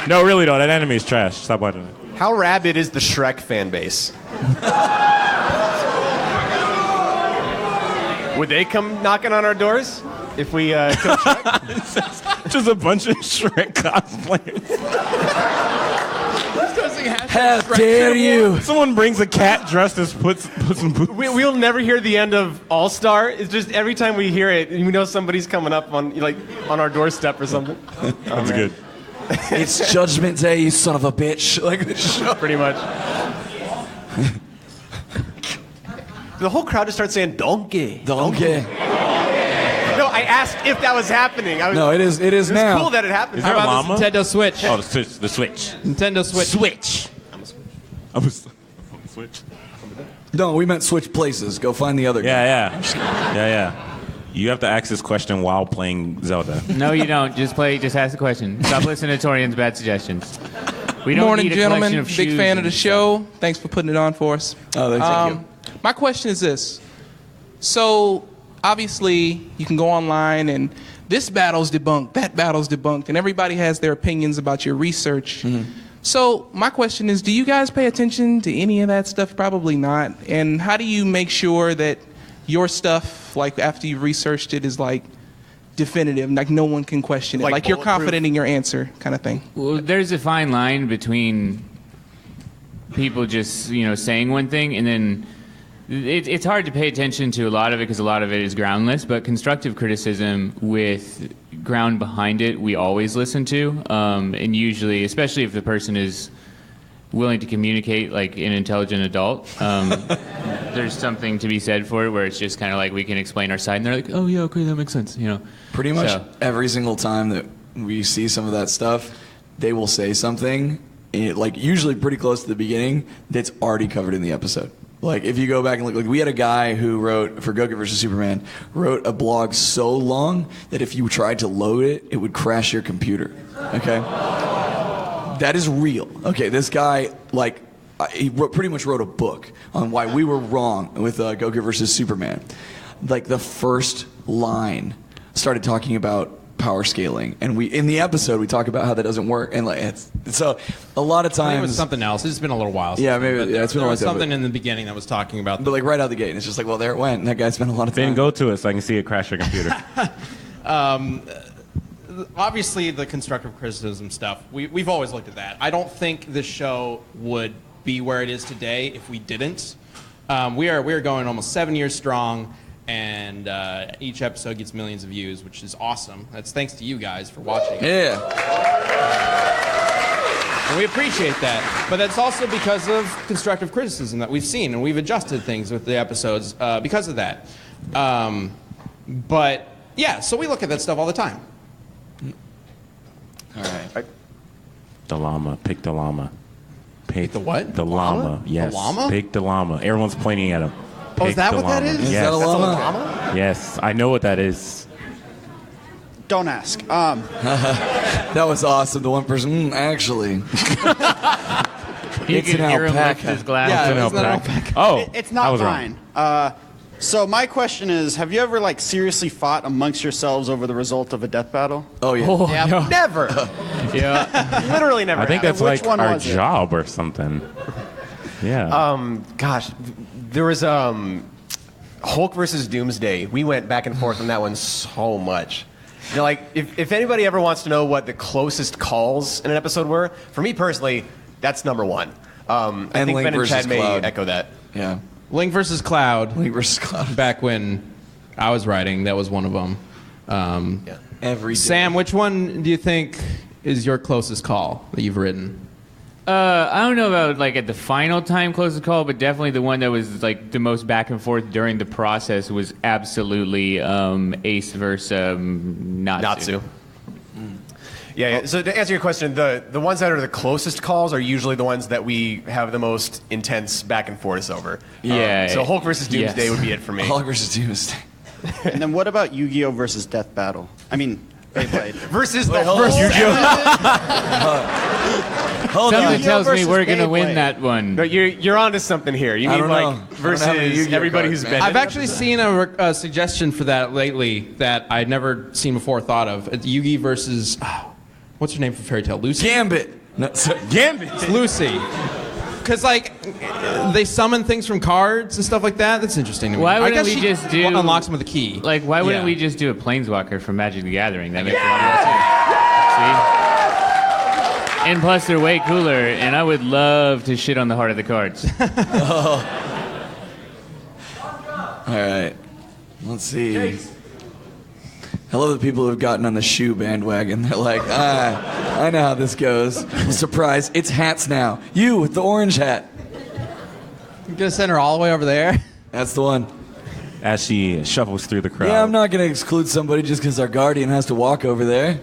No, really though, that anime is trash. Stop watching it. How rabid is the Shrek fan base? Would they come knocking on our doors if we kill Shrek? Just a bunch of Shrek cosplayers. How dare you? Someone brings a cat dressed as puts some boots. We'll never hear the end of All Star. It's just every time we hear it, we know somebody's coming up on our doorstep or something. That's good. It's Judgment Day, you son of a bitch. Like this show. Pretty much. The whole crowd just starts saying donkey. Donkey. No, I asked if that was happening. No, it is now. It's cool that it happened. Is there a llama? Nintendo Switch. Oh, the Switch. Nintendo Switch. Switch. Switch. No, we meant switch places. Go find the other guy. Yeah. You have to ask this question while playing Zelda. No, you don't. Just ask the question. Stop listening to Torrian's bad suggestions. We don't Morning, need a gentlemen. collection of Big shoes fan of and the show. Thanks for putting it on for us. Oh, thank you. My question is this. So, obviously, you can go online and this battle's debunked, that battle's debunked, and everybody has their opinions about your research. Mm-hmm. So, my question is, do you guys pay attention to any of that stuff? Probably not. And how do you make sure that your stuff, like after you've researched it, is like definitive, like no one can question it, like you're confident in your answer, kind of thing? Well, there's a fine line between people just saying one thing and then it's hard to pay attention to a lot of it because a lot of it is groundless. But constructive criticism with ground behind it, we always listen to, and usually, especially if the person is willing to communicate like an intelligent adult. There's something to be said for it where it's just kind of like we can explain our side and they're like, oh yeah, okay, that makes sense, Pretty much every single time that we see some of that stuff, they will say something, like usually pretty close to the beginning, that's already covered in the episode. Like if you go back and look, like we had a guy who wrote for Goku vs. Superman, wrote a blog so long that if you tried to load it, it would crash your computer. Okay? That is real. Okay, this guy, pretty much wrote a book on why we were wrong with Goku versus Superman. Like the first line started talking about power scaling, and in the episode we talk about how that doesn't work, and so a lot of times I think it was something else. It's been a little while. It's been a long time. There was something in the beginning that was talking about. But like right out of the gate, and it's just like, well, there it went. And that guy spent a lot of time. Then go to it so I can see it crash your computer. Obviously, the constructive criticism stuff, we've always looked at that. I don't think this show would be where it is today if we didn't. We are going almost 7 years strong, and each episode gets millions of views, which is awesome. That's thanks to you guys for watching. Yeah. And we appreciate that. But that's also because of constructive criticism that we've seen, and we've adjusted things with the episodes because of that. But yeah, so we look at that stuff all the time. All right. The llama. Pick the llama. Pick the what? The llama. Yes. The llama? Pick the llama. Everyone's pointing at him. Oh, is that what that is? Yes. Is that a llama? Yes, I know what that is. Don't ask. That was awesome. The one person, actually. You It's can an hear him lift alpaca. his glass. Yeah, It's an it's not alpaca. Oh, It's I not was mine. So my question is, have you ever like seriously fought amongst yourselves over the result of a death battle? Oh yeah. Oh, yeah. Never. Yeah. Literally never. I think that's happened. Which like one our was it? job or something. Yeah. Gosh, there was Hulk versus Doomsday. We went back and forth on that one so much. You know, like if anybody ever wants to know what the closest calls in an episode were, for me personally, that's number one. I think Link Ben and Chad versus may Cloud. echo that. Yeah. Link versus Cloud. Link versus Cloud. Back when I was writing, that was one of them. Every day. Sam, which one do you think is your closest call that you've written? I don't know about like at the final time closest call, but definitely the one that was like the most back and forth during the process was absolutely Ace versus Natsu. Yeah. So to answer your question, the ones that are the closest calls are usually the ones that we have the most intense back and forth over. Yeah. So Hulk versus Doomsday Yes. would be it for me. Hulk versus Doomsday. And then what about Yu-Gi-Oh versus Death Battle? I mean, Beyblade. versus Wait, the hold first on. Hold Something on. tells me versus we're gonna win Beyblade. that one. No, you're onto something here. You I mean don't know. I like don't have any versus Yu-Gi-Oh everybody cards, who's man. been. I've actually seen a suggestion for that lately that I'd never seen before or thought of. It's Yugi versus, what's her name from Fairy Tail? Lucy? Gambit. No, sorry. Gambit. It's Lucy. Because, like, they summon things from cards and stuff like that. That's interesting to me. Why I wouldn't guess we she just do unlocks them with a key. Like, why wouldn't Yeah. we just do a Planeswalker from Magic the Gathering? That makes a lot more sense. See? And plus, they're way cooler, and I would love to shit on the heart of the cards. All right. Let's see. I love the people who have gotten on the shoe bandwagon. They're like, I know how this goes. Surprise, it's hats now. You with the orange hat. You're going to send her all the way over there? That's the one. As she shuffles through the crowd. Yeah, I'm not going to exclude somebody just because our guardian has to walk over there.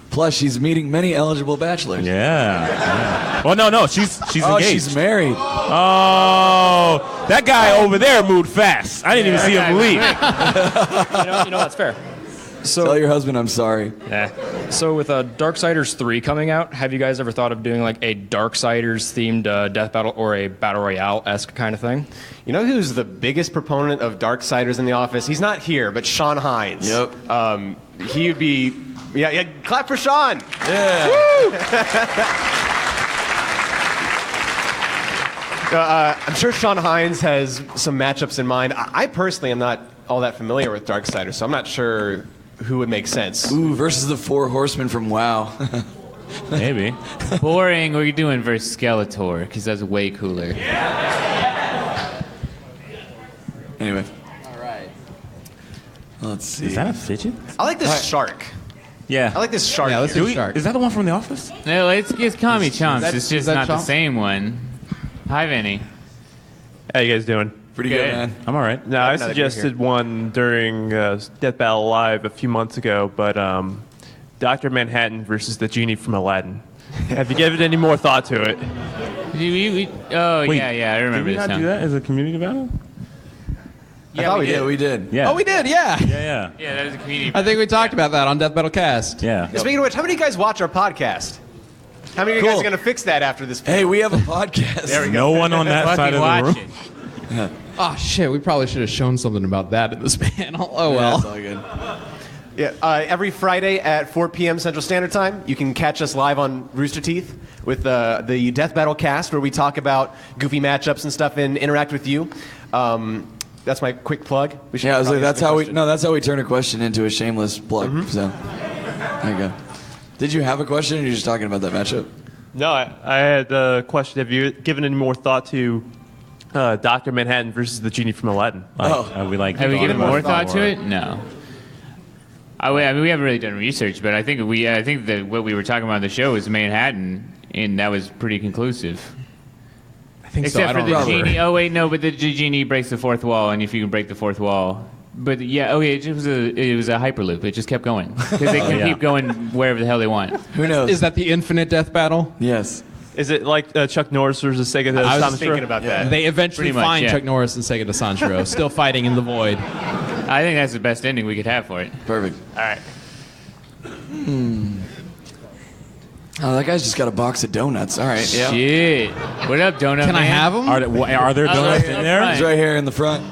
Plus, she's meeting many eligible bachelors. Yeah. Well, no, she's Oh, engaged. she's married. Oh, that guy over there moved fast. I didn't even see him leave. You know that's fair. So Tell your husband I'm sorry. Yeah. So with Darksiders 3 coming out, have you guys ever thought of doing like a Darksiders themed death battle or a battle royale-esque kind of thing? You know who's the biggest proponent of Darksiders in the office? He's not here, but Sean Hines. Yep. He would be. Yeah, clap for Sean. Yeah. Woo! I'm sure Sean Hines has some matchups in mind. I personally am not all that familiar with Darksiders, so I'm not sure who would make sense. Ooh, versus the 4 horsemen from WoW. Maybe. Boring. What are you doing versus Skeletor? Because that's way cooler. Anyway. All right. Let's see. Is that a fidget? I like this shark. Yeah. I like this shark. Yeah, let's here. do shark. Is that the one from The Office? No, it's Kami Chomps. that- It's is just that not the Chomp? same one. Hi, Vinny. How you guys doing? Pretty good, man. I'm all right. No, I Now that you're suggested one during Death Battle Live a few months ago, but Dr. Manhattan versus the genie from Aladdin. Have you given any more thought to it? Oh, Wait, yeah, I remember Did we this not now. do that as a community battle? Yeah, we did. We did. Yeah. Oh, we did, yeah. Yeah. Yeah, that was a community. I think we talked about that on Death Battle Cast. Yeah. Speaking of which, how many of you guys watch our podcast? How many of you guys are going to fix that after this? Hey, we have a podcast. There we go. No one on that side of watch the room. it. Oh, shit. We probably should have shown something about that in this panel. Oh, Yeah, well. it's all good. Yeah, every Friday at 4 p.m. Central Standard Time, you can catch us live on Rooster Teeth with the Death Battle Cast, where we talk about goofy matchups and stuff and interact with you. That's my quick plug. We should Yeah, I was like, probably that's ask a how question. that's how we turn a question into a shameless plug. So, there you go. Did you have a question, or are you just talking about that matchup? No, I had a question. Have you given any more thought to Dr. Manhattan versus the genie from Aladdin? Have we given more thought to it? No. I mean, we haven't really done research, but I think that what we were talking about on the show was Manhattan, and that was pretty conclusive. I think Except so. I for don't the remember. genie. Oh wait, no, but the genie breaks the fourth wall, and if you can break the fourth wall, but yeah, okay, it was a hyperloop. It just kept going because they can keep going wherever the hell they want. Who knows? Is that the infinite death battle? Yes. Is it like Chuck Norris versus Sega? I was thinking about that. They eventually Pretty much, find yeah. Chuck Norris and Sega de Sancho, still fighting in the void. I think that's the best ending we could have for it. Perfect. All right. Oh, that guy's just got a box of donuts. All right, yeah. Shit. What up, donut Can I man? have them? Are there donuts in there? He's right here in the front.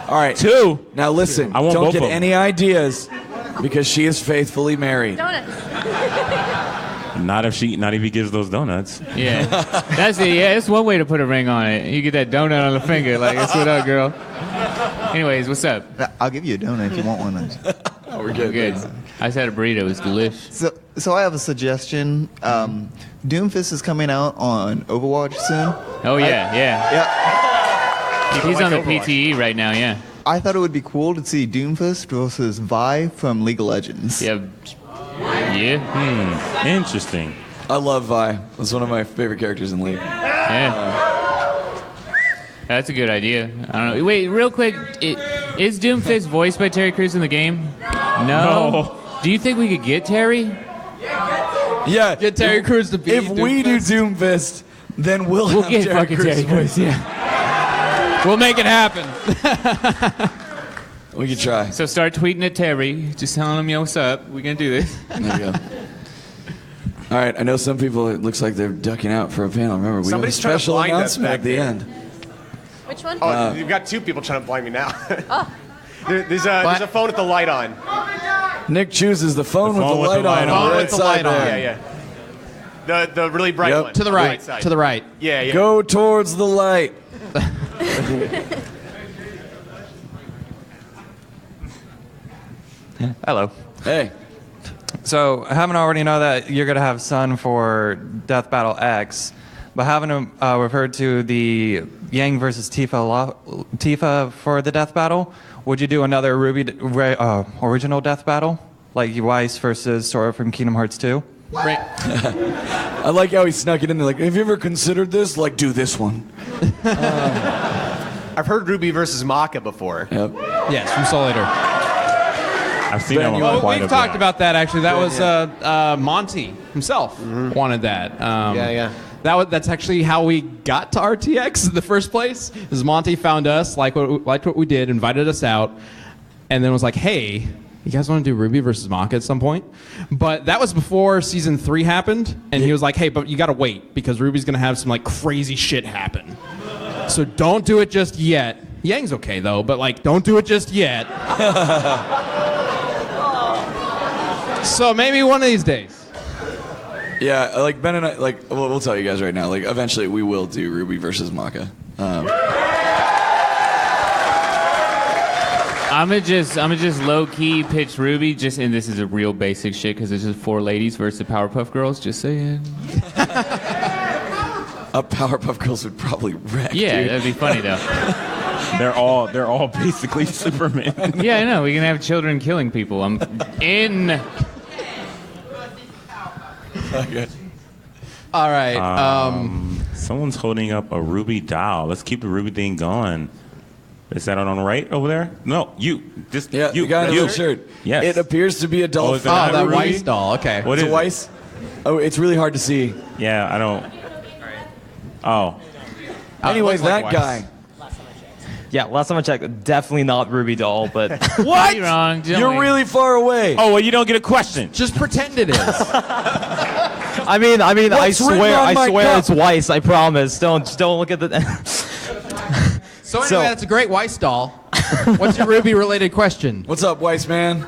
All right. 2. Now listen. I want don't both get of them. any ideas because she is faithfully married. Donuts. Not if he gives those donuts. Yeah. That's it. Yeah, it's one way to put a ring on it. You get that donut on the finger. Like, that's what up, girl. Anyways, what's up? I'll give you a donut if you want one. Oh, we're good. Good. I just had a burrito. It's delicious. So I have a suggestion. Doomfist is coming out on Overwatch soon. Oh, yeah, yeah. Yeah. He's on the PTE right now, yeah. I thought it would be cool to see Doomfist versus Vi from League of Legends. Yeah. Yeah. Interesting. I love Vi. That's one of my favorite characters in League. Yeah. That's a good idea. I don't know. Wait, real quick. Is Doomfist voiced by Terry Crews in the game? No. Do you think we could get Terry? Yeah. Get Terry Crews to be If we do Doomfist, then we'll have get Terry fucking Crews Terry Crews, yeah. We'll make it happen. We can try. So start tweeting at Terry, just telling him, yo, what's up? We're going to do this. There you go. All right, I know some people, it looks like they're ducking out for a panel. Remember, we Somebody's have a trying to special blind us announcement back at the there. end. Which one? Oh, you've got 2 people trying to blind me now. There's a phone with the light on. Nick chooses the phone, with the light on. Phone Right with the side light on. there. Yeah. The really bright Yep. one. To the right. side. To the right. Yeah, yeah. Go towards the light. Hello. Hey. So, I haven't already know that you're going to have Sun for Death Battle X, but haven't referred to the Yang versus Tifa for the Death Battle. Would you do another original Death Battle? Like Weiss versus Sora from Kingdom Hearts 2? Right. I like how he snuck it in there. Like, have you ever considered this? Like, do this one. I've heard Ruby versus Maka before. Yep. Yes, from Soul Eater. I've seen him Well, quite a we've bit. talked about that actually. That was Monty himself wanted that. Yeah. That's actually how we got to RTX in the first place. Is Monty found us, liked what we did, invited us out, and then was like, "Hey, you guys want to do Ruby versus Maka at some point?" But that was before season 3 happened, and he was like, "Hey, but you got to wait because Ruby's gonna have some like crazy shit happen. So don't do it just yet." Yang's okay though, but like, don't do it just yet. So maybe one of these days. Yeah, like Ben and I, like we'll tell you guys right now. Like eventually we will do Ruby versus Maka. I'm gonna just low key pitch Ruby. And this is a real basic shit because it's just 4 ladies versus the Powerpuff Girls. Just saying. Powerpuff Girls would probably wreck. Yeah, dude. that'd be funny though. They're all basically Superman. Yeah, I know. We can have children killing people. I'm in. Okay. All right. Someone's holding up a Ruby doll. Let's keep the Ruby thing going. Is that on the right over there? No, you. Just Yeah, you. the guy in the you. red shirt. Yes. It appears to be a doll. Oh, is it not that Ruby? Weiss doll. Okay. What It's is a Weiss. Oh, it's really hard to see. Yeah, I don't. Oh. Anyways, looks like that Weiss. guy. Yeah, last time I checked, definitely not Ruby doll, but What? You're wrong. You're really far away. Oh, well, you don't get a question. Just pretend it is. I mean, I What's written swear, on my cup? it's Weiss. I promise. Don't look at the. So anyway, that's a great Weiss doll. What's your Ruby-related question? What's up, Weiss man?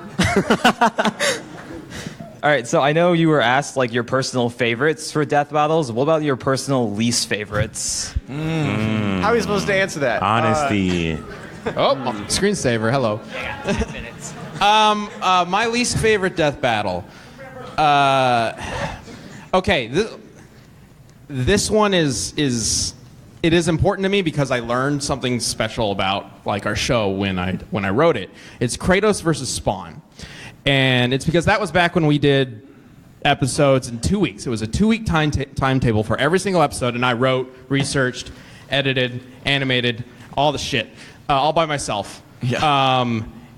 All right, so I know you were asked like your personal favorites for death battles. What about your personal least favorites? How are we supposed to answer that? Honesty. Oh, screensaver. Hello. My least favorite death battle. Okay, this one is it is important to me because I learned something special about like our show when I wrote it. It's Kratos versus Spawn, and it's because that was back when we did episodes in 2 weeks. It was a 2-week timetable for every single episode, and I wrote, researched, edited, animated, all the shit, all by myself. Yeah.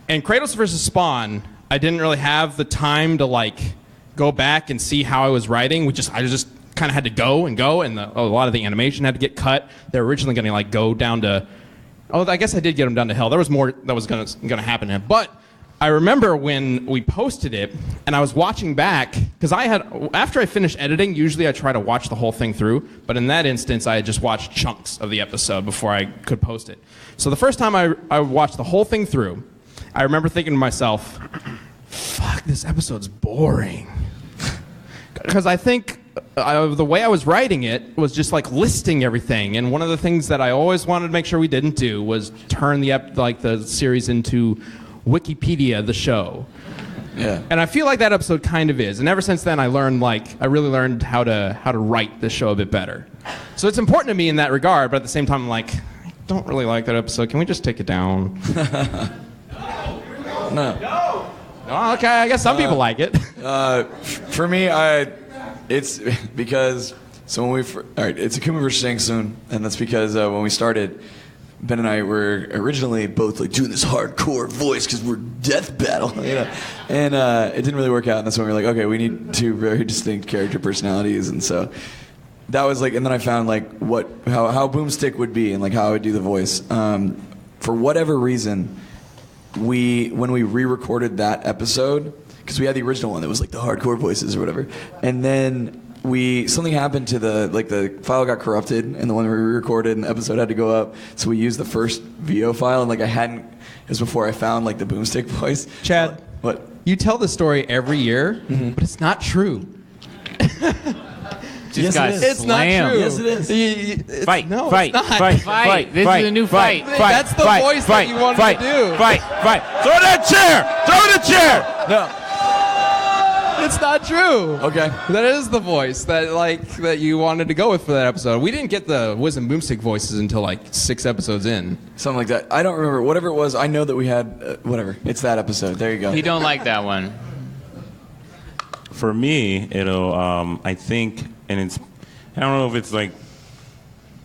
And Kratos versus Spawn, I didn't really have the time to like go back and see how I was writing. I just kind of had to go, and a lot of the animation had to get cut. They're originally going to like go down to, I guess I did get them down to hell. There was more that was going to happen to him, but I remember when we posted it, and I was watching back, because after I finish editing, usually I try to watch the whole thing through, but in that instance, I had just watched chunks of the episode before I could post it. So the first time I watched the whole thing through, I remember thinking to myself, fuck, this episode's boring. Because I think the way I was writing it was just like listing everything, and one of the things that I always wanted to make sure we didn't do was turn the series into Wikipedia the show. Yeah. And I feel like that episode kind of is. And ever since then I really learned how to write the show a bit better. So it's important to me in that regard, but at the same time I'm like, I don't really like that episode. Can we just take it down? No. Oh, okay, I guess some people like it. For me, it's because when all right, it's Akuma versus Shang Tsung, and that's because when we started, Ben and I were originally both like doing this hardcore voice because we're Death Battle, you know, and it didn't really work out. And that's when we were like, okay, we need two very distinct character personalities, and so that was like, and then I found like how Boomstick would be and like how I would do the voice. For whatever reason, when we re-recorded that episode, because we had the original one that was like the hardcore voices or whatever, and then something happened to the file got corrupted, and the one we re-recorded and the episode had to go up, so we used the first VO file, and like it was before I found like the Boomstick voice. Chad, what? You tell this story every year, but it's not true. Just got it's not true. Yes, it is. Fight. No, Fight. it's not. Fight. This is a new fight. That's the voice that you wanted to do. Fight. Throw that chair! Throw the chair! No. It's not true. Okay. That is the voice that you wanted to go with for that episode. We didn't get the Wiz and Boomstick voices until like 6 episodes in. Something like that. I don't remember. Whatever it was, I know that we had, whatever. It's that episode. There you go. He don't like that one. For me, it'll, I think, and I don't know if it's like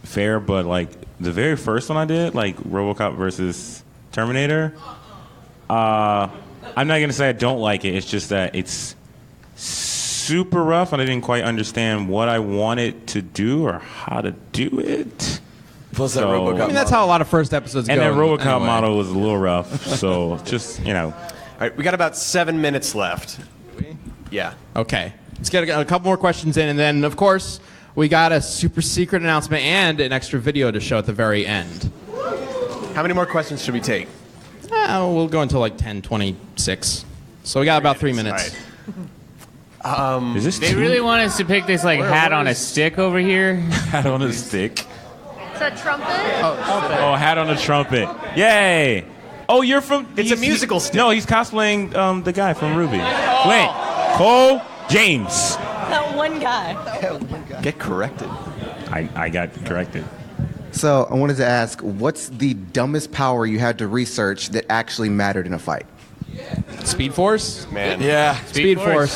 fair, but like the very first one I did, like RoboCop versus Terminator, I'm not going to say I don't like it. It's just that it's super rough, and I didn't quite understand what I wanted to do or how to do it. Plus that RoboCop I mean, that's how a lot of first episodes go. And that RoboCop anyway. model was a little rough, so just, you know. All right, we got about 7 minutes left. Yeah. Okay. Let's get a couple more questions in, and then, of course, we got a super secret announcement and an extra video to show at the very end. How many more questions should we take? We'll go until like 10:26. So we got about 3 minutes. All right. Is this They really want us to pick this like hat on a stick over here. Hat on a stick? It's a trumpet. Oh, hat on a trumpet. Yay! Oh, you're from... It's a musical stick. No, he's cosplaying the guy from Ruby. Wait, Cole James. That one guy. Get corrected. I got corrected. So I wanted to ask, what's the dumbest power you had to research that actually mattered in a fight? Speed Force? Man. Yeah. Speed Force.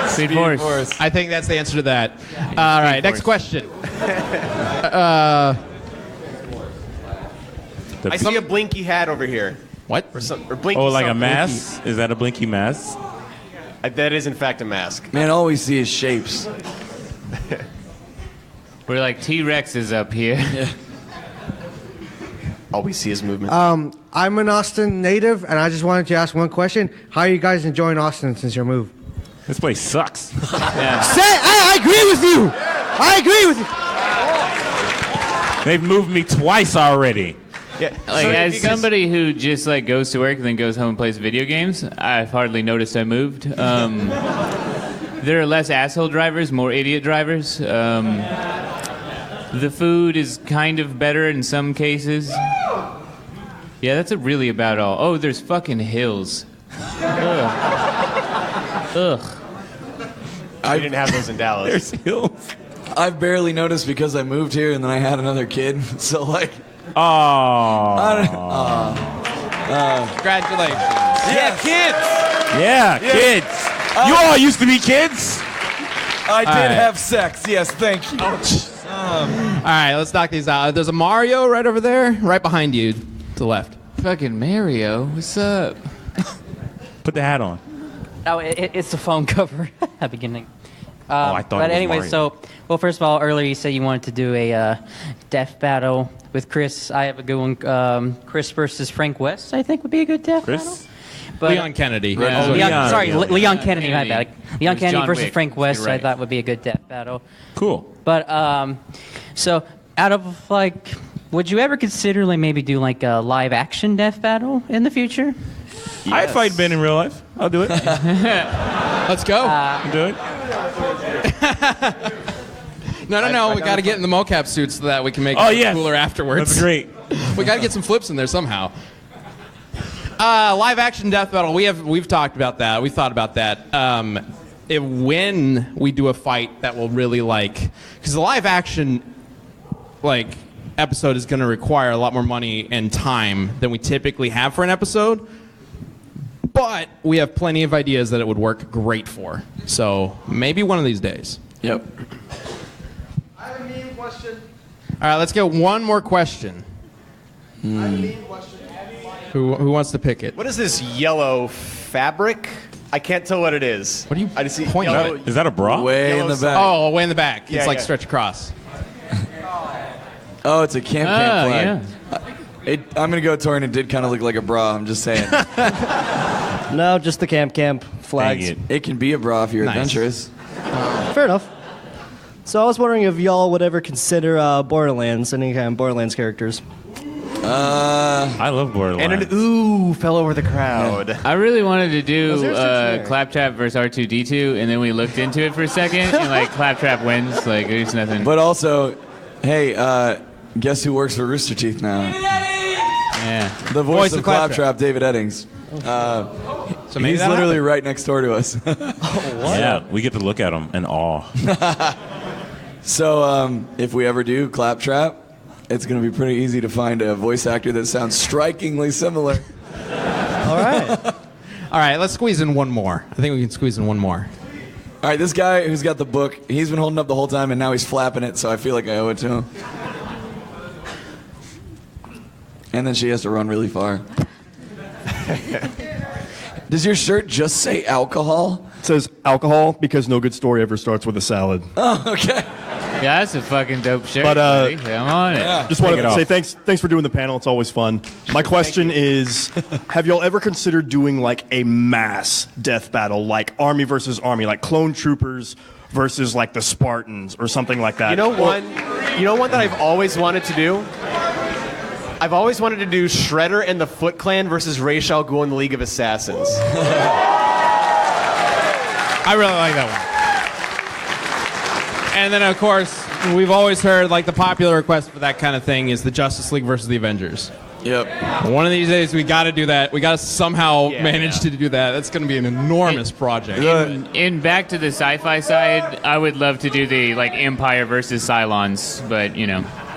Speed Force. I think that's the answer to that. All right, next question. I see a blinky hat over here. What? Or blinky Oh, like a something. mask? Is that a blinky mask? That is, in fact, a mask. Man, all we see is shapes. We're like T-Rexes up here. Yeah. All we see is movement. I'm an Austin native, and I just wanted to ask one question. How are you guys enjoying Austin since your move? This place sucks. I agree with you. I agree with you. They've moved me twice already. Yeah. Like, as somebody who just like goes to work and then goes home and plays video games, I've hardly noticed I moved. There are less asshole drivers, more idiot drivers. The food is kind of better in some cases. Yeah, that's really about all. Oh, there's fucking hills. Ugh. I didn't have those in Dallas. There's hills. I've barely noticed because I moved here and then I had another kid. So like, Congratulations. Yeah, kids. Yeah, kids. You all used to be kids. I did right. have sex. Yes, thank you. All right, let's knock these out. There's a Mario right over there, right behind you, to the left. Fucking Mario, what's up? Put the hat on. No, it's the phone cover at the beginning. I thought But it was anyway, Mario. well, first of all, earlier you said you wanted to do a death battle with Chris. I have a good one. Chris versus Frank West, I think, would be a good death battle. But, Leon Kennedy. Leon Kennedy. My bad. Leon was Kennedy John versus Wick. Frank West. You're right. I thought would be a good death battle. Cool. But so out of like, would you ever consider like maybe do like a live action death battle in the future? I'd fight Ben in real life. I'll do it. Let's go. Do it. No. We got to get in the mocap suits so that we can make Oh, it yes. cooler afterwards. That's great. We got to get some flips in there somehow. Live action death battle. We've talked about that. We thought about that. When we do a fight that will really because the live action episode is going to require a lot more money and time than we typically have for an episode. But we have plenty of ideas that it would work great for. So maybe one of these days. Yep. I have a mean question. All right, let's get one more question. I have a mean question. Who wants to pick it? What is this yellow fabric? I can't tell what it is. What are you I just see pointing yellow, at? Is that a bra? Way in the back. Oh, way in the back. Yeah, It's like yeah. stretch across. Oh, it's a camp flag. yeah. I'm gonna go Torrian. It did kind of look like a bra. I'm just saying. No, just the camp flags. Dang It can be a bra if you're Nice. adventurous. Fair enough. So I was wondering if y'all would ever consider Borderlands, any kind of Borderlands characters. I love Borderlands. and an ooh fell over the crowd. I really wanted to do there such a- Claptrap versus R2D2, and then we looked into it for a second, and Claptrap wins. There's nothing. But also, hey, guess who works for Rooster Teeth now? Yeah. The voice of Claptrap, David Eddings. So maybe He's that'll literally happen. right next door to us. Yeah, we get to look at him in awe. So if we ever do Claptrap, it's going to be pretty easy to find a voice actor that sounds strikingly similar. All right. All right, let's squeeze in one more. I think we can squeeze in one more. All right, this guy who's got the book, he's been holding up the whole time, and now he's flapping it, so I feel like I owe it to him. And then she has to run really far. Does your shirt just say alcohol? It says alcohol because no good story ever starts with a salad. Oh, okay. Yeah, that's a fucking dope shirt. But, buddy. I'm on it. Just wanted to say thanks for doing the panel. It's always fun. My question is, have y'all ever considered doing a mass death battle, like army versus army, like clone troopers versus the Spartans or something like that? You know one that I've always wanted to do? I've always wanted to do Shredder and the Foot Clan versus Ra's al Ghul in the League of Assassins. I really like that one. And then, of course, we've always heard the popular request for that kind of thing is the Justice League versus the Avengers. Yep. One of these days, we got to do that. We got to somehow manage to do that. That's going to be an enormous project. In back to the sci-fi side, I would love to do the Empire versus Cylons, but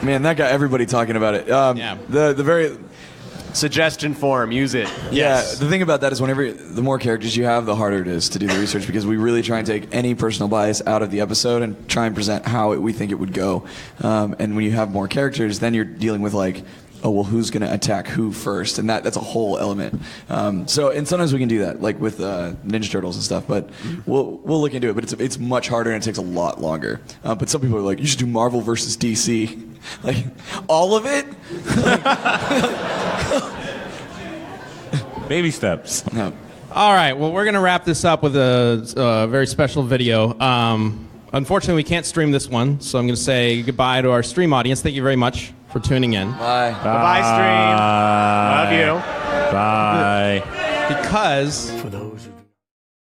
Man, that got everybody talking about it. The very suggestion form, use it. Yeah, the thing about that is the more characters you have, the harder it is to do the research because we really try and take any personal bias out of the episode and try and present how we think it would go. And when you have more characters, then you're dealing with who's going to attack who first, and that's a whole element. And sometimes we can do that, with Ninja Turtles and stuff. But we'll look into it. But it's much harder and it takes a lot longer. But some people are like, you should do Marvel versus DC, all of it. Baby steps. No. All right, well, we're going to wrap this up with a very special video. Unfortunately, we can't stream this one, so I'm going to say goodbye to our stream audience. Thank you very much for tuning in. Bye. Bye-bye, stream. Love you. Bye. Because